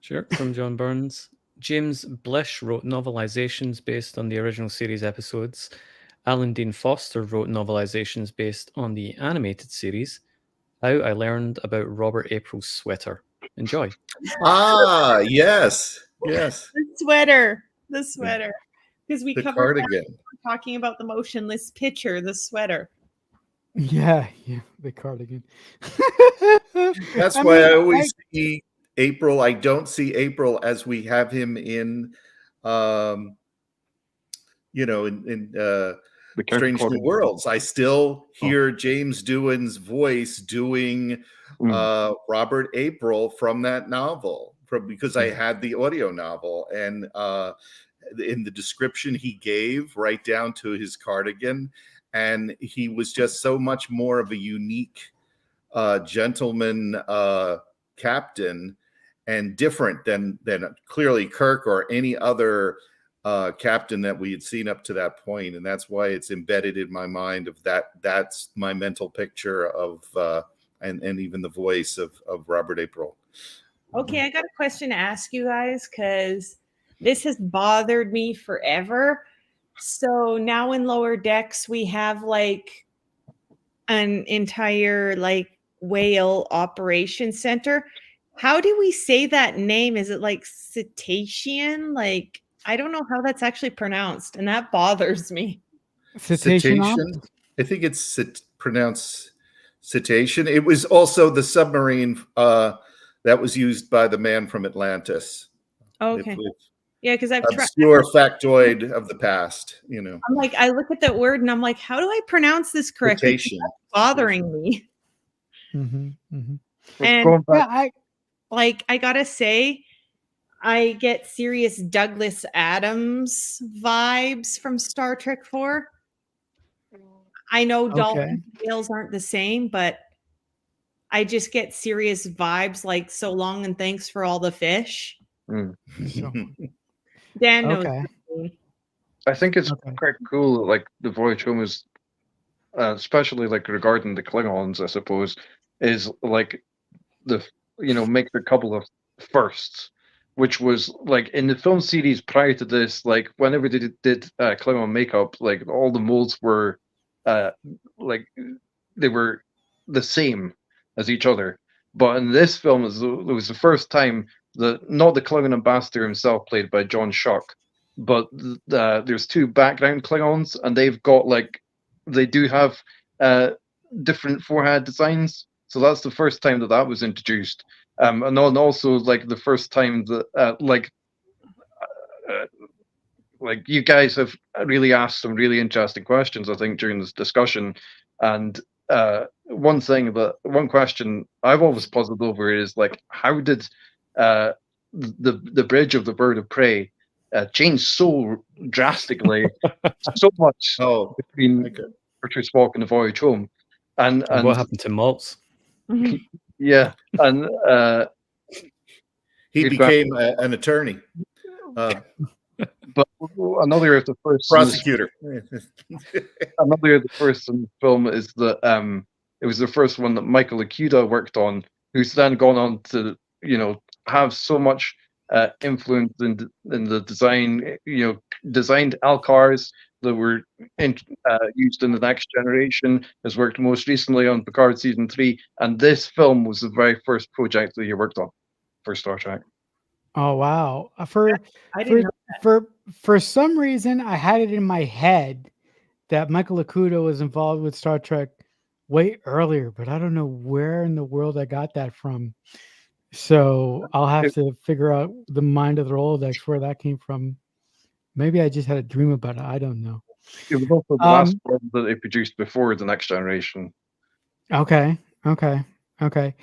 Sure. From John Burns. James Blish wrote novelizations based on the original series episodes. Alan Dean Foster wrote novelizations based on the animated series. How I Learned About Robert April's Sweater. Enjoy. Ah, yes. Yes. The sweater. Because we The covered that cardigan. when we were talking about the motionless picture, the sweater. Yeah, the cardigan. That's why I always see April. I don't see April as we have him in, in Strange New Worlds. I still hear James Doohan's voice doing Robert April from that novel, because I had the audio novel, and in the description he gave, right down to his cardigan, and he was just so much more of a unique gentleman captain, and different than clearly Kirk or any other captain that we had seen up to that point. And that's why it's embedded in my mind of that's my mental picture of and even the voice of Robert April. Okay, I got a question to ask you guys, because this has bothered me forever. So now in Lower Decks, we have like an entire like whale operation center. How do we say that name? Is it like cetacean? Like, I don't know how that's actually pronounced, and that bothers me. Cetacean? I think it's pronounced cetacean. It was also the submarine that was used by the man from Atlantis. Okay. Yeah, because I've tried. Obscure factoid of the past, I'm like, I look at that word and I'm like, how do I pronounce this correctly? It's bothering me. And I gotta say, I get serious Douglas Adams vibes from Star Trek 4. I know dolphins and whales aren't the same, but I just get serious vibes like "so long and thanks for all the fish." Dan knows. I think it's quite cool that, like, the Voyage home is, especially like regarding the Klingons, I suppose, is like make a couple of firsts, which was like in the film series prior to this, like whenever they did Klingon makeup, like all the molds were like they were the same as each other. But in this film, it was the first time that not the Klingon ambassador himself, played by John Schuck, but there's two background Klingons, and they do have different forehead designs. So that's the first time that was introduced, and also like the first time that like you guys have really asked some really interesting questions, I think, during this discussion. And one question I've always puzzled over is, like, how did the bridge of the Bird of Prey change so drastically, so much between Richard Spock and the Voyage home, and what happened to Maltz? Yeah, and he became an attorney. But another of the first prosecutor. Another of the first in the film is that it was the first one that Michael Okuda worked on, who's then gone on to have so much influence in the design. Designed Alcars that were used in the Next Generation. Has worked most recently on Picard season 3, and this film was the very first project that he worked on for Star Trek. Oh wow! For some reason, I had it in my head that Michael Okuda was involved with Star Trek way earlier, but I don't know where in the world I got that from. So I'll have to figure out the mind of the Rolodex where that came from. Maybe I just had a dream about it. I don't know. It was also the last one that they produced before the Next Generation. Okay. Okay. Okay.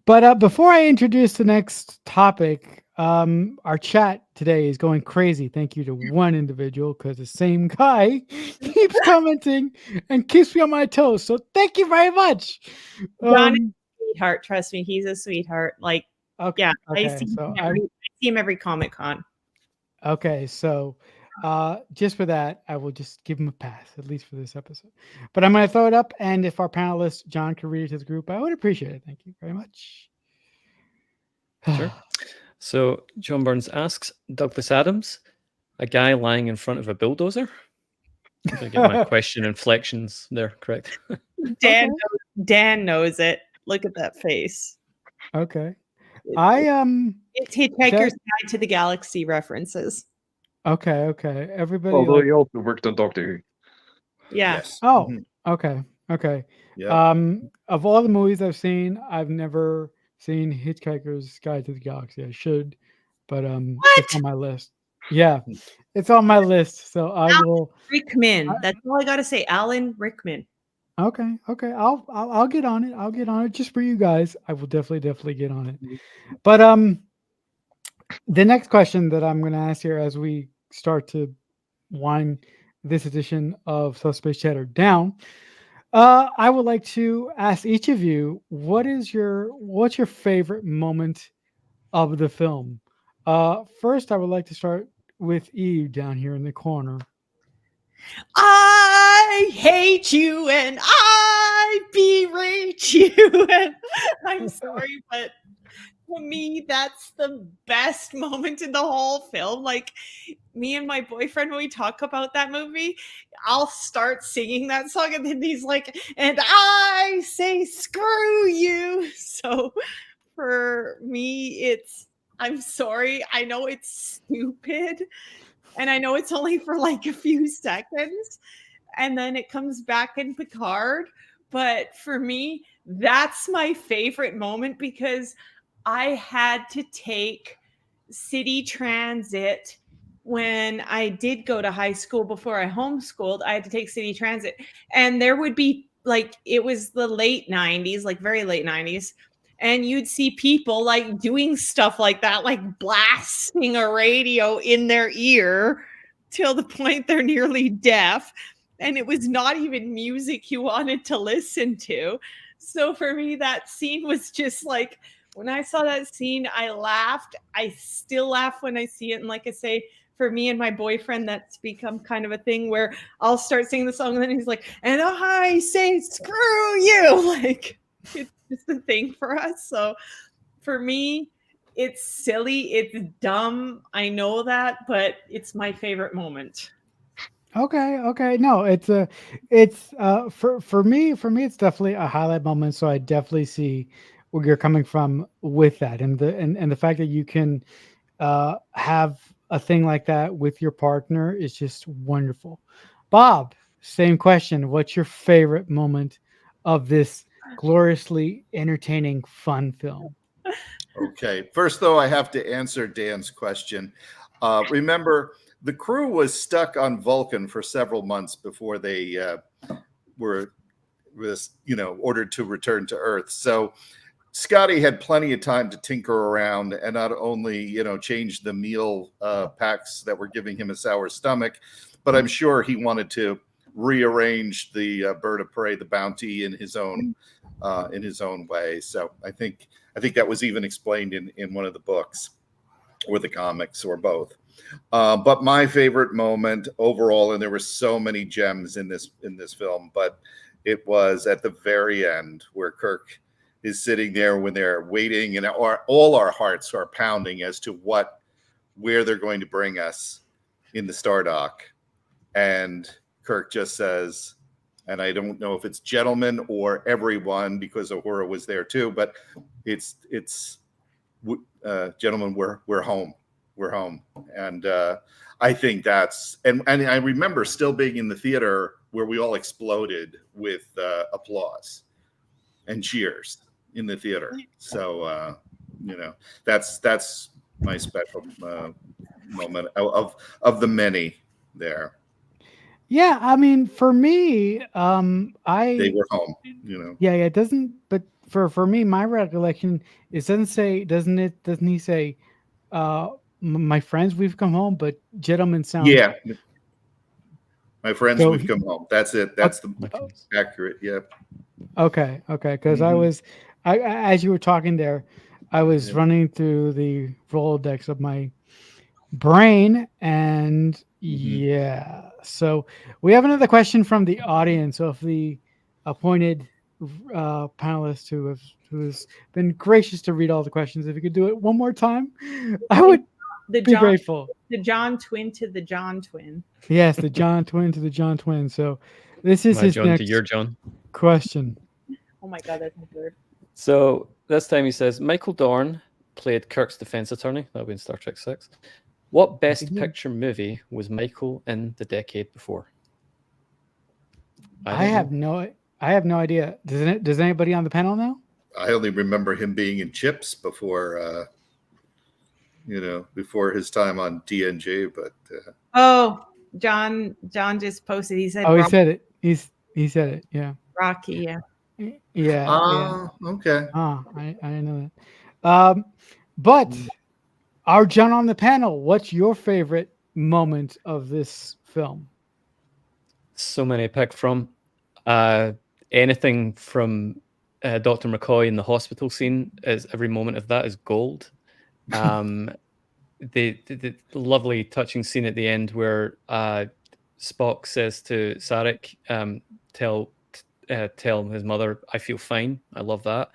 But before I introduce the next topic, our chat today is going crazy. Thank you to one individual because the same guy keeps commenting and keeps me on my toes. So thank you very much. John is a sweetheart. Trust me, he's a sweetheart. Like, Okay, yeah, I okay, see so I see him every Comic Con. okay, so just for that, I will just give him a pass, at least for this episode. But I'm going to throw it up, and if our panelist John could read it to the group, I would appreciate it. Thank you very much. Sure. So John Burns asks, Douglas Adams, a guy lying in front of a bulldozer? I'm going to get my question inflections there correct. Dan knows it. Look at that face. Okay. It's Hitchhiker's Guide to the Galaxy references. Okay. Everybody. Although he also worked on Doctor Who. Yeah. Yes. Oh, okay. Yeah. Of all the movies I've seen, I've never seen Hitchhiker's Guide to the Galaxy. I should, but it's on my list. Yeah, it's on my list. So I will. Rickman. That's all I got to say. Alan Rickman. Okay. I'll get on it. I'll get on it just for you guys. I will definitely get on it. But the next question that I'm going to ask here as we start to wind this edition of Subspace Chatter down, I would like to ask each of you, what's your favorite moment of the film? First, I would like to start with Eve down here in the corner. I hate you and I berate you. And I'm sorry, but for me, that's the best moment in the whole film. Like, me and my boyfriend, when we talk about that movie, I'll start singing that song, and then he's like, and I say, screw you. So for me, I'm sorry. I know it's stupid. And I know it's only for like a few seconds. And then it comes back in Picard. But for me, that's my favorite moment because I had to take city transit when I did go to high school before I homeschooled. I had to take city transit. And there would be like, it was the late 90s, like very late 90s. And you'd see people like doing stuff like that, like blasting a radio in their ear till the point they're nearly deaf. And it was not even music you wanted to listen to. So for me, that scene was just like, when I saw that scene, I laughed. I still laugh when I see it. And like I say, for me and my boyfriend, that's become kind of a thing where I'll start singing the song and then he's like, and I say, screw you. Like, it's just a thing for us. So for me, it's silly, it's dumb. I know that, but it's my favorite moment. Okay. No, it's for me, it's definitely a highlight moment. So I definitely see where you're coming from with that, and the fact that you can have a thing like that with your partner is just wonderful. Bob, same question. What's your favorite moment of this gloriously entertaining, fun film? Okay. First, though, I have to answer Dan's question. Remember, the crew was stuck on Vulcan for several months before they were ordered to return to Earth. So Scotty had plenty of time to tinker around and not only, change the meal packs that were giving him a sour stomach, but I'm sure he wanted to rearrange the bird of prey, the bounty, in his own way. So I think that was even explained in one of the books or the comics or both. But my favorite moment overall, and there were so many gems in this film, but it was at the very end where Kirk is sitting there when they're waiting, and all our hearts are pounding as to where they're going to bring us in the Stardock. And Kirk just says, and I don't know if it's gentlemen or everyone because Uhura was there too, but it's gentlemen, we're home. We're home. And I think that's, and I remember still being in the theater where we all exploded with applause and cheers in the theater. So, that's my special moment of the many there. Yeah, I mean, for me, They I were home, you know. yeah, it doesn't. But for me, my recollection it doesn't say, doesn't it? Doesn't he say, my friends, we've come home? But gentlemen sounds Yeah, my friends, so. we've come home. That's it. That's the accurate. Yeah. Okay, because I Mhm. was, as you were talking there, I was Yeah. running through the Rolodex of my brain, and Mhm. yeah. So we have another question from the audience of the appointed panelist who's been gracious to read all the questions. If you could do it one more time, I would The be grateful. John twin to the John twin. Yes, the John twin to the John twin. So this is My his John to next your John. question. Oh my god, that's weird. So this time he says Michael Dorn played Kirk's defense attorney. That'll be in Star Trek 6. What Best did. Picture movie was Michael in the decade before? I have no idea. Does anybody on the panel know? I only remember him being in Chips before, before his time on TNG. But Oh, John just posted. He said, Oh, he said it. He said it. Yeah. Rocky. Yeah. Yeah. Okay. I didn't know that. But our John on the panel, what's your favorite moment of this film? So many to pick from. Anything from Dr. McCoy in the hospital scene, is every moment of that is gold. The lovely touching scene at the end where Spock says to Sarek, tell his mother, I feel fine. I love that.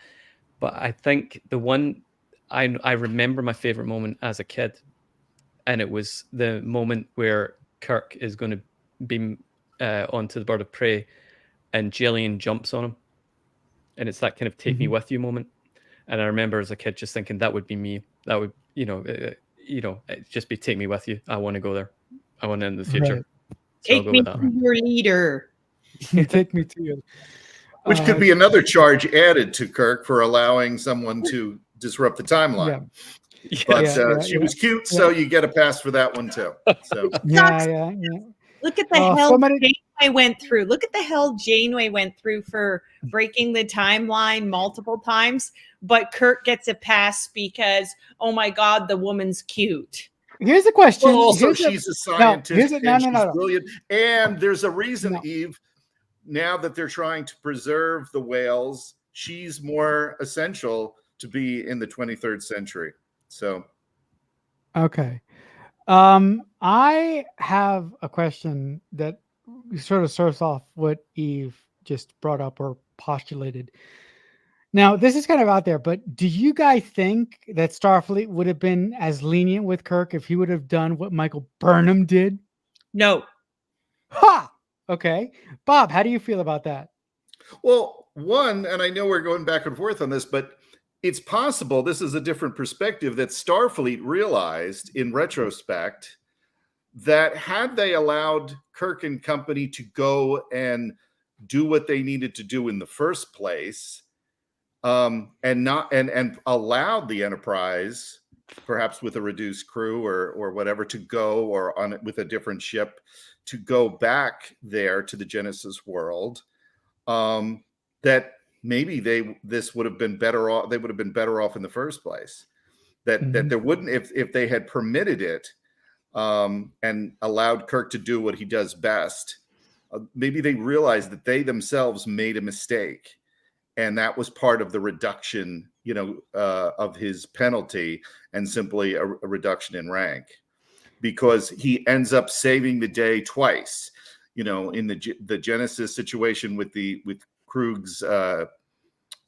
But I think the one I remember my favorite moment as a kid, and it was the moment where Kirk is going to beam onto the bird of prey, and Jillian jumps on him, and it's that kind of take me with you moment. And I remember as a kid just thinking that would be me. That would it'd just be take me with you. I want to go there. I want to in the future. Right. So I'll Take go me with that. to your leader. Take me to you. Which could be another charge added to Kirk for allowing someone to disrupt the timeline. Yeah. But she was cute, so you get a pass for that one too. So Yeah. Look at the hell Janeway went through. Look at the hell Janeway went through for breaking the timeline multiple times. But Kirk gets a pass because, oh my God, the woman's cute. Here's a question. Well, also, she's a scientist and she's no. brilliant. And there's a reason, Eve, now that they're trying to preserve the whales, she's more essential to be in the 23rd century. So, okay. I have a question that sort of starts off what Eve just brought up or postulated. Now, this is kind of out there, but do you guys think that Starfleet would have been as lenient with Kirk if he would have done what Michael Burnham did? No. Ha! Okay. Bob, how do you feel about that? Well, one, and I know we're going back and forth on this, but it's possible this is a different perspective that Starfleet realized in retrospect that had they allowed Kirk and company to go and do what they needed to do in the first place, and allowed the Enterprise, perhaps with a reduced crew or whatever, to go, or on it with a different ship, to go back there to the Genesis world, that maybe this would have been better off. They would have been better off in the first place. That there wouldn't, if they had permitted it, and allowed Kirk to do what he does best. Maybe they realized that they themselves made a mistake, and that was part of the reduction, of his penalty, and simply a reduction in rank, because he ends up saving the day twice. In the Genesis situation with Krug's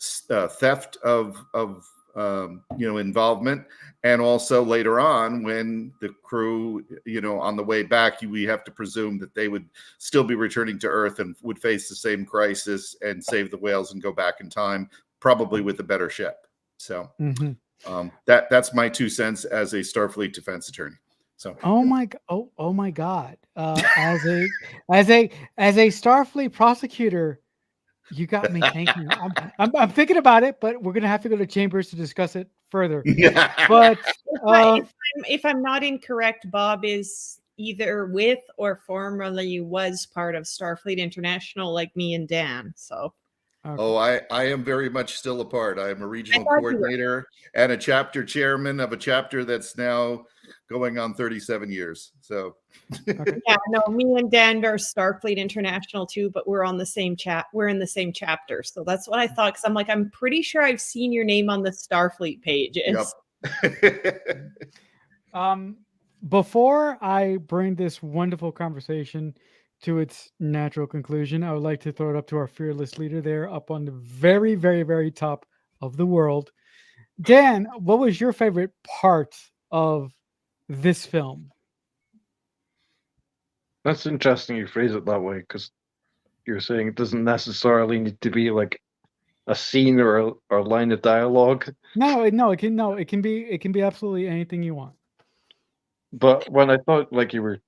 theft of involvement, and also later on when the crew, on the way back, we have to presume that they would still be returning to Earth and would face the same crisis and save the whales and go back in time, probably with a better ship. So that's my 2 cents as a Starfleet defense attorney. So oh my God, as a Starfleet prosecutor, you got me thinking. I'm thinking about it, but we're gonna have to go to Chambers to discuss it further. But if I'm not incorrect, Bob is either with or formerly was part of Starfleet International, like me and Dan. So. Okay. Oh, I am very much still a part. I am a regional thought you were. coordinator and a chapter chairman of a chapter that's now going on 37 years. So Yeah, no, me and Dan are Starfleet International too, but we're on the same chat. We're in the same chapter. So that's what I thought. Cause I'm like, I'm pretty sure I've seen your name on the Starfleet pages. Yep. Before I bring this wonderful conversation to its natural conclusion, I would like to throw it up to our fearless leader there up on the very, very, very top of the world. Dan, what was your favorite part of this film? That's interesting you phrase it that way, because you're saying it doesn't necessarily need to be like a scene or a line of dialogue. It can be absolutely anything you want. But when I thought like you were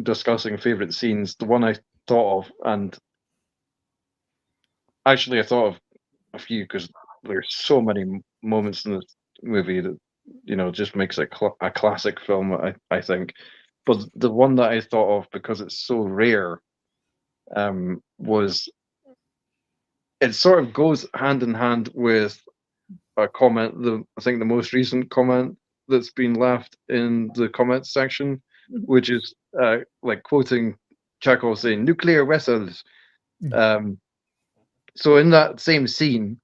discussing favorite scenes, the one I thought of, and actually I thought of a few because there's so many moments in this movie that just makes it a classic film. I think, but the one that I thought of because it's so rare, was it sort of goes hand in hand with a comment. I think the most recent comment that's been left in the comments section, which is like quoting Chekhov saying "nuclear vessels." So in that same scene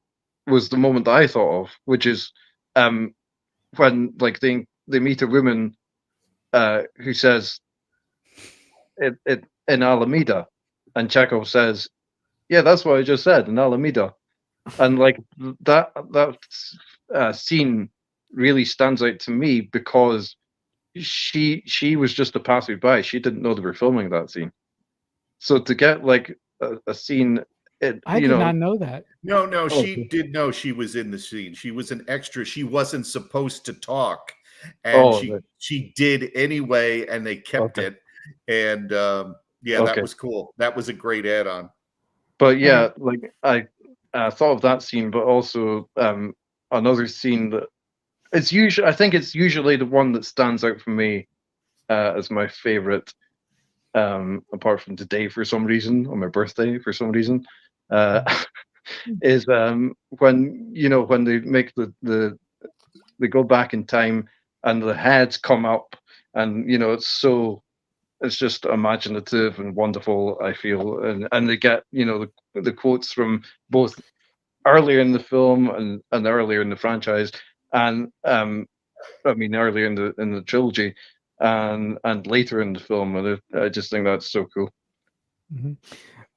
was the moment that I thought of, which is when like they meet a woman who says it in Alameda, and Chekhov says, "Yeah, that's what I just said in Alameda," and like that scene really stands out to me because she was just a passerby. She didn't know they were filming that scene. So to get like a scene, I did not know that. No, she did know she was in the scene. She was an extra. She wasn't supposed to talk, and she did anyway, and they kept it. And that was cool. That was a great add-on. But yeah, like I thought of that scene, but also another scene that it's usually, I think it's usually the one that stands out for me as my favorite, apart from today for some reason, on my birthday for some reason, is when when they make they go back in time and the heads come up, and it's just imaginative and wonderful, I feel, and they get the quotes from both earlier in the film and earlier in the franchise, and I mean earlier in the trilogy, and later in the film, and I just think that's so cool. Mm-hmm.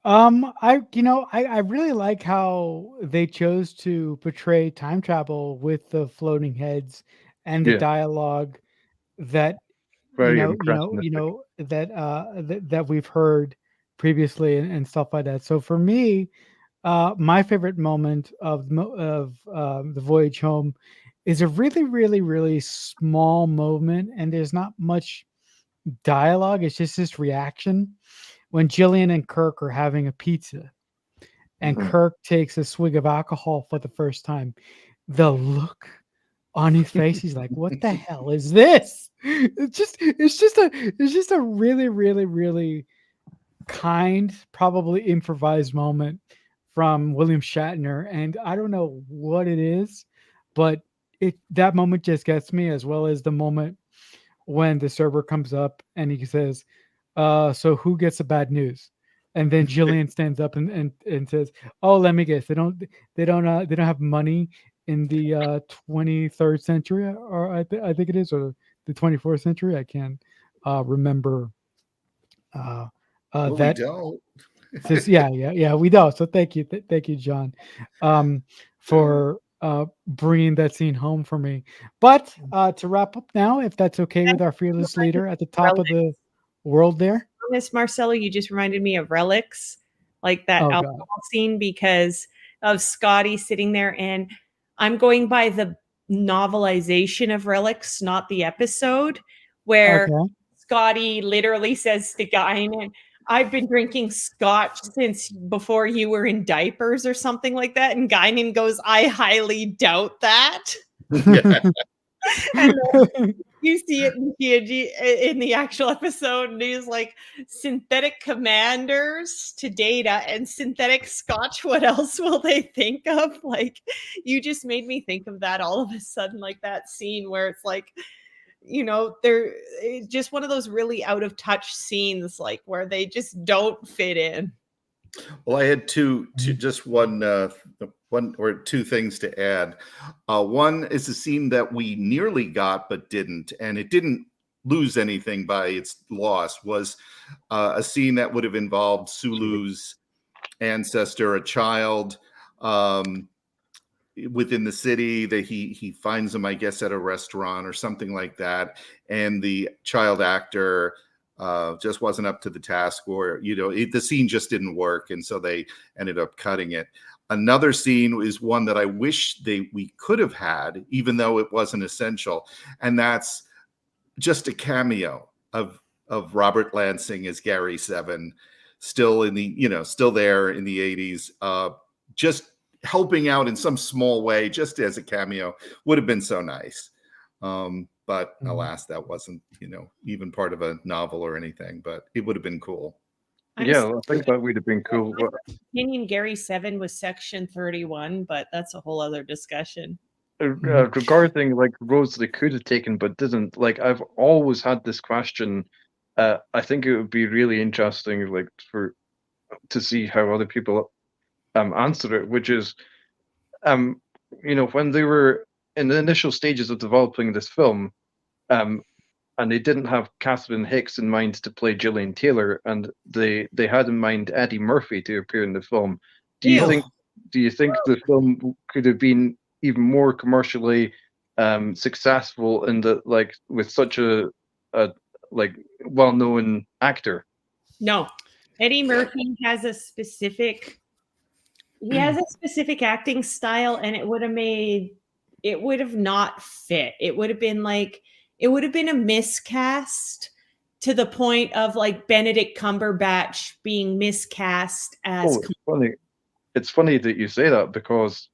I really like how they chose to portray time travel with the floating heads and the dialogue that that we've heard previously and stuff like that. So for me, my favorite moment of the voyage home is a really, really, really small moment, and there's not much dialogue. It's just this reaction when Jillian and Kirk are having a pizza, and Kirk takes a swig of alcohol for the first time. The look on his face, he's like, "What the hell is this?" It's just a really, really, really kind, probably improvised moment from William Shatner, and I don't know what it is, but that moment just gets me, as well as the moment when the server comes up and he says, "So who gets the bad news?" And then Jillian stands up and says, "Oh, let me guess. They don't have money in the 23rd century, or I think it is, or the 24th century. I can't remember." We don't. Says, yeah, we don't. So thank you, John, for bringing that scene home for me. But to wrap up now, if that's okay with our fearless leader at the top of the world there. Miss Marcelo, you just reminded me of Relics, like that alcohol scene, because of Scotty sitting there, and I'm going by the novelization of Relics, not the episode, where Scotty literally says to Guinan, "I've been drinking scotch since before you were in diapers," or something like that. And Guinan goes, "I highly doubt that." And then you see it in TNG in the actual episode, and he's like, synthetic commanders to Data and synthetic scotch. What else will they think of? Like, you just made me think of that all of a sudden, like that scene where it's like, they're just one of those really out of touch scenes, like where they just don't fit in. Well, I had just one or two things to add. One is a scene that we nearly got but didn't, and it didn't lose anything by its loss. Was a scene that would have involved Sulu's ancestor, a child within the city. That he finds him, I guess, at a restaurant or something like that, and the child actor just wasn't up to the task, or the scene just didn't work, and so they ended up cutting it. Another scene is one that I wish we could have had, even though it wasn't essential, and that's just a cameo of Robert Lansing as Gary Seven, still in the still there in the 80s, just helping out in some small way, just as a cameo, would have been so nice. But alas, that wasn't, even part of a novel or anything, but it would have been cool. I think that would have been cool. In my opinion, Gary Seven was Section 31, but that's a whole other discussion. Regarding like roads they could have taken but didn't, like I've always had this question. I think it would be really interesting, like to see how other people answer it, which is, when they were in the initial stages of developing this film, and they didn't have Catherine Hicks in mind to play Gillian Taylor, and they had in mind Eddie Murphy to appear in the film. Do you think the film could have been even more commercially successful in with such a well-known actor? No, Eddie Murphy has a specific acting style, and it would have not fit. It would have been a miscast, to the point of like Benedict Cumberbatch being miscast as. It's funny that you say that, because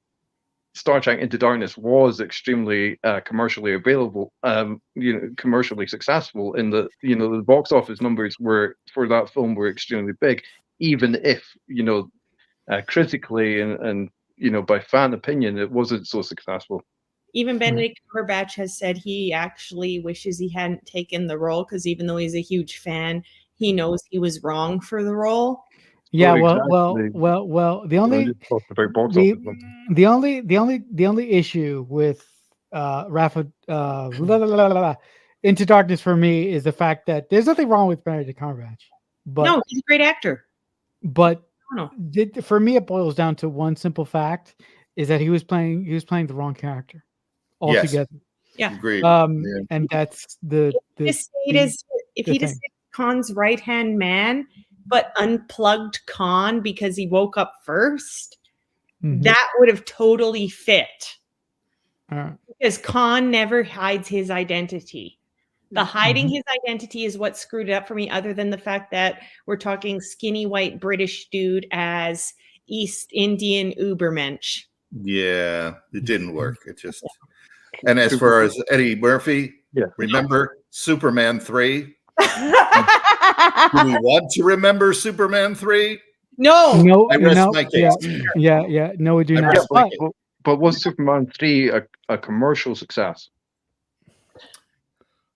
Star Trek Into Darkness was extremely commercially available, commercially successful, in the the box office numbers for that film were extremely big, even if critically and by fan opinion it wasn't so successful. Even Benedict Cumberbatch has said he actually wishes he hadn't taken the role, because even though he's a huge fan, he knows he was wrong for the role. Yeah, well. The only issue with Rafa Into Darkness for me is the fact that there's nothing wrong with Benedict Cumberbatch, but no, he's a great actor. But for me, it boils down to one simple fact: is that he was playing the wrong character altogether. Yes. Yeah, agreed. And that's the if he just Khan's right hand man, but unplugged Khan because he woke up first, that would have totally fit. Because Khan never hides his identity. The hiding his identity is what screwed it up for me, other than the fact that we're talking skinny white British dude as East Indian Ubermensch. Yeah, it didn't work. It just. And as far as Eddie Murphy, remember Superman 3? Do we want to remember Superman 3? No. I rest my case. Yeah. No, we do not. But was Superman 3 a commercial success?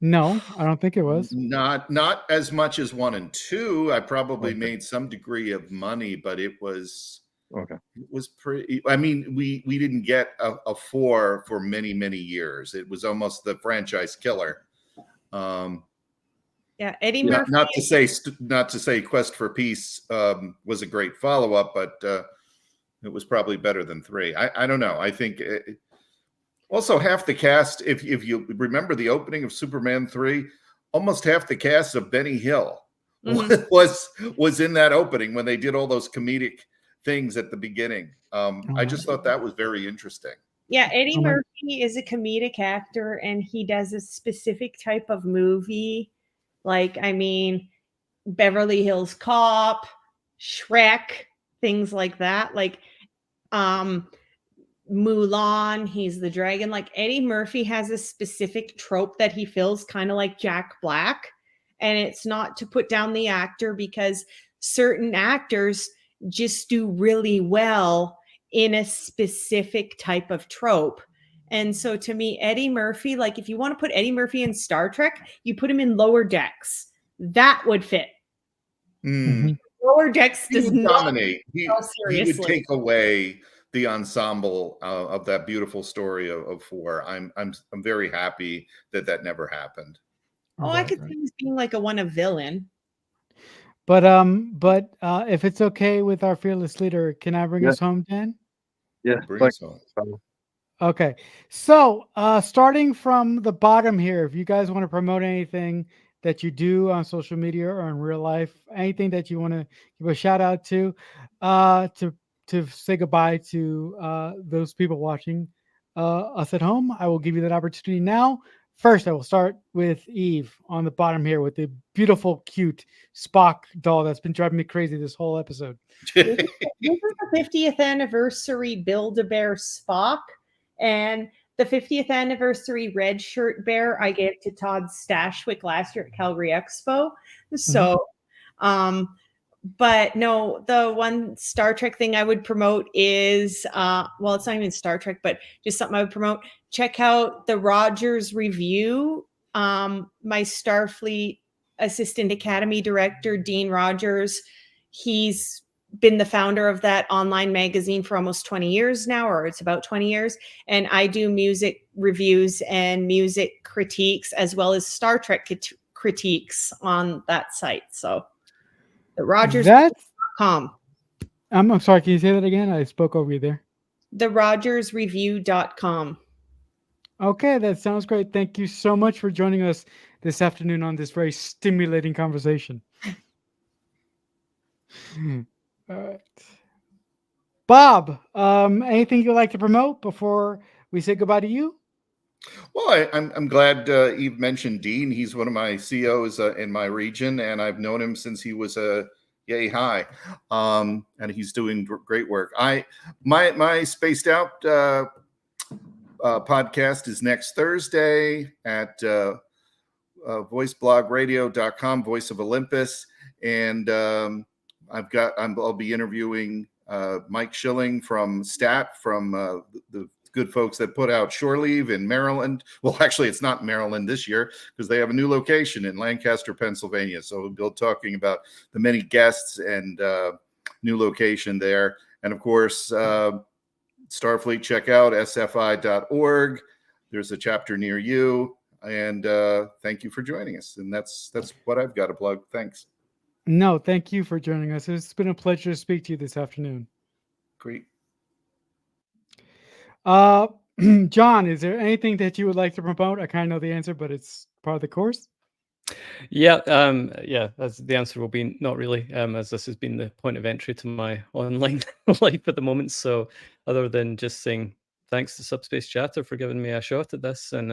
No, I don't think it was. Not as much as 1 and 2. I probably made some degree of money, but it was It was pretty. I mean, we didn't get a 4 for many years. It was almost the franchise killer. Eddie Murphy. Not to say Quest for Peace was a great follow up, but it was probably better than 3. I don't know. I think. Also, half the cast, if you remember the opening of Superman 3, almost half the cast of Benny Hill was in that opening when they did all those comedic things at the beginning. I just thought that was very interesting. Yeah, Eddie Murphy is a comedic actor, and he does a specific type of movie. Like, I mean, Beverly Hills Cop, Shrek, things like that. Like, Mulan, he's the dragon. Like Eddie Murphy has a specific trope that he fills, kind of like Jack Black. And it's not to put down the actor, because certain actors just do really well in a specific type of trope. And so to me, Eddie Murphy, like if you want to put Eddie Murphy in Star Trek, you put him in Lower Decks. That would fit. Lower Decks He does would not dominate. He would take away the ensemble of that beautiful story of 4. I'm very happy that never happened. Oh, I could see him being like a villain. But if it's okay with our fearless leader, can I bring us home, Dan? Yeah, bring us home. Okay, so starting from the bottom here, if you guys want to promote anything that you do on social media or in real life, anything that you want to give a shout out to say goodbye to those people watching us at home, I will give you that opportunity now. First, I will start with Eve on the bottom here with the beautiful, cute Spock doll that's been driving me crazy this whole episode. This is the 50th anniversary Build-A-Bear Spock, and the 50th anniversary red shirt bear I gave to Todd Stashwick last year at Calgary Expo. So, but no, the one Star Trek thing I would promote is, well, it's not even Star Trek, but just something I would promote. Check out the Rogers Review. My Starfleet Assistant Academy Director, Dean Rogers, he's been the founder of that online magazine for almost 20 years now, or it's about 20 years. And I do music reviews and music critiques, as well as Star Trek critiques on that site. So the RogersReview.com. I'm sorry, can you say that again? I spoke over you there. The RogersReview.com. Okay, that sounds great. Thank you so much for joining us this afternoon on this very stimulating conversation. All right. Bob, anything you'd like to promote before we say goodbye to you? Well, I'm glad Eve mentioned Dean. He's one of my COs in my region, and I've known him since he was yay high, and he's doing great work. My Spaced Out podcast is next Thursday at voiceblogradio.com, Voice of Olympus, and I'll be interviewing Mike Schilling from STAT, from the good folks that put out Shore Leave in Maryland. Well, actually, it's not Maryland this year because they have a new location in Lancaster, Pennsylvania. So we'll be talking about the many guests and new location there. And of course, Starfleet, check out sfi.org. There's a chapter near you. And thank you for joining us. And that's what I've got to plug. Thanks. No, thank you for joining us. It's been a pleasure to speak to you this afternoon. Great. John, is there anything that you would like to promote? I kind of know the answer, but it's part of the course. Yeah, that's the answer will be not really, as this has been the point of entry to my online life at the moment. So other than just saying thanks to Subspace Chatter for giving me a shot at this, and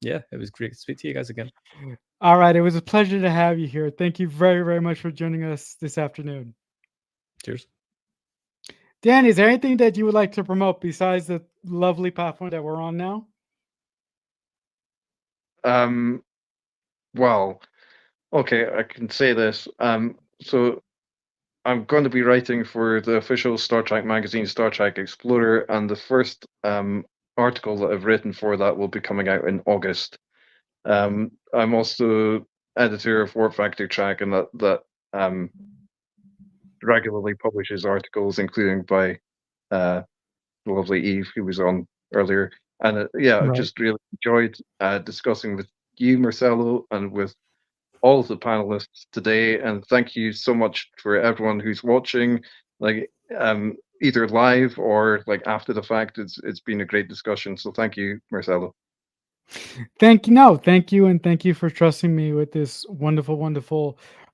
yeah, it was great to speak to you guys again. All right, it was a pleasure to have you here. Thank you very, very much for joining us this afternoon. Cheers. Dan, is there anything that you would like to promote besides the lovely platform that we're on now? Well, okay, I can say this. So I'm going to be writing for the official Star Trek magazine, Star Trek Explorer, and the first article that I've written for that will be coming out in August. I'm also editor of Warp Factor Track, and that regularly publishes articles, including by the lovely Eve, who was on earlier. And I've just really enjoyed discussing with you, Marcelo, and with all of the panelists today. And thank you so much for everyone who's watching, like either live or like after the fact. It's been a great discussion. So thank you, Marcelo. Thank you, and thank you for trusting me with this wonderful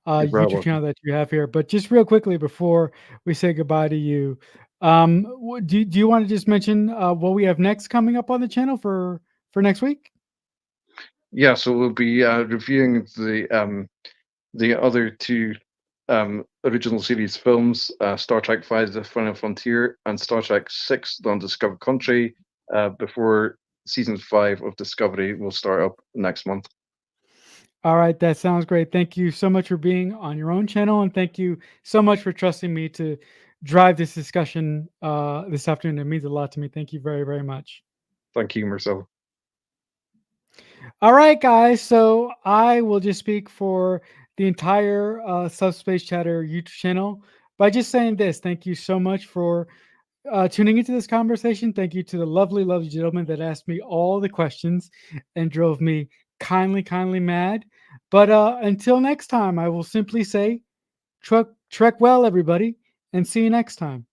YouTube channel that you have here. But just real quickly before we say goodbye to you, do you want to just mention what we have next coming up on the channel for next week? Yeah, so we'll be reviewing the other two original series films, Star Trek V: The Final Frontier, and Star Trek VI: The Undiscovered Country, before season 5 of Discovery will start up next month. All right, that sounds great. Thank you so much for being on your own channel, and thank you so much for trusting me to drive this discussion this afternoon. It means a lot to me. Thank you very, very much. Thank you, Marcel. All right, guys. So I will just speak for the entire Subspace Chatter YouTube channel by just saying this. Thank you so much for tuning into this conversation. Thank you to the lovely, lovely gentleman that asked me all the questions and drove me kindly mad. But until next time, I will simply say, trek well, everybody, and see you next time.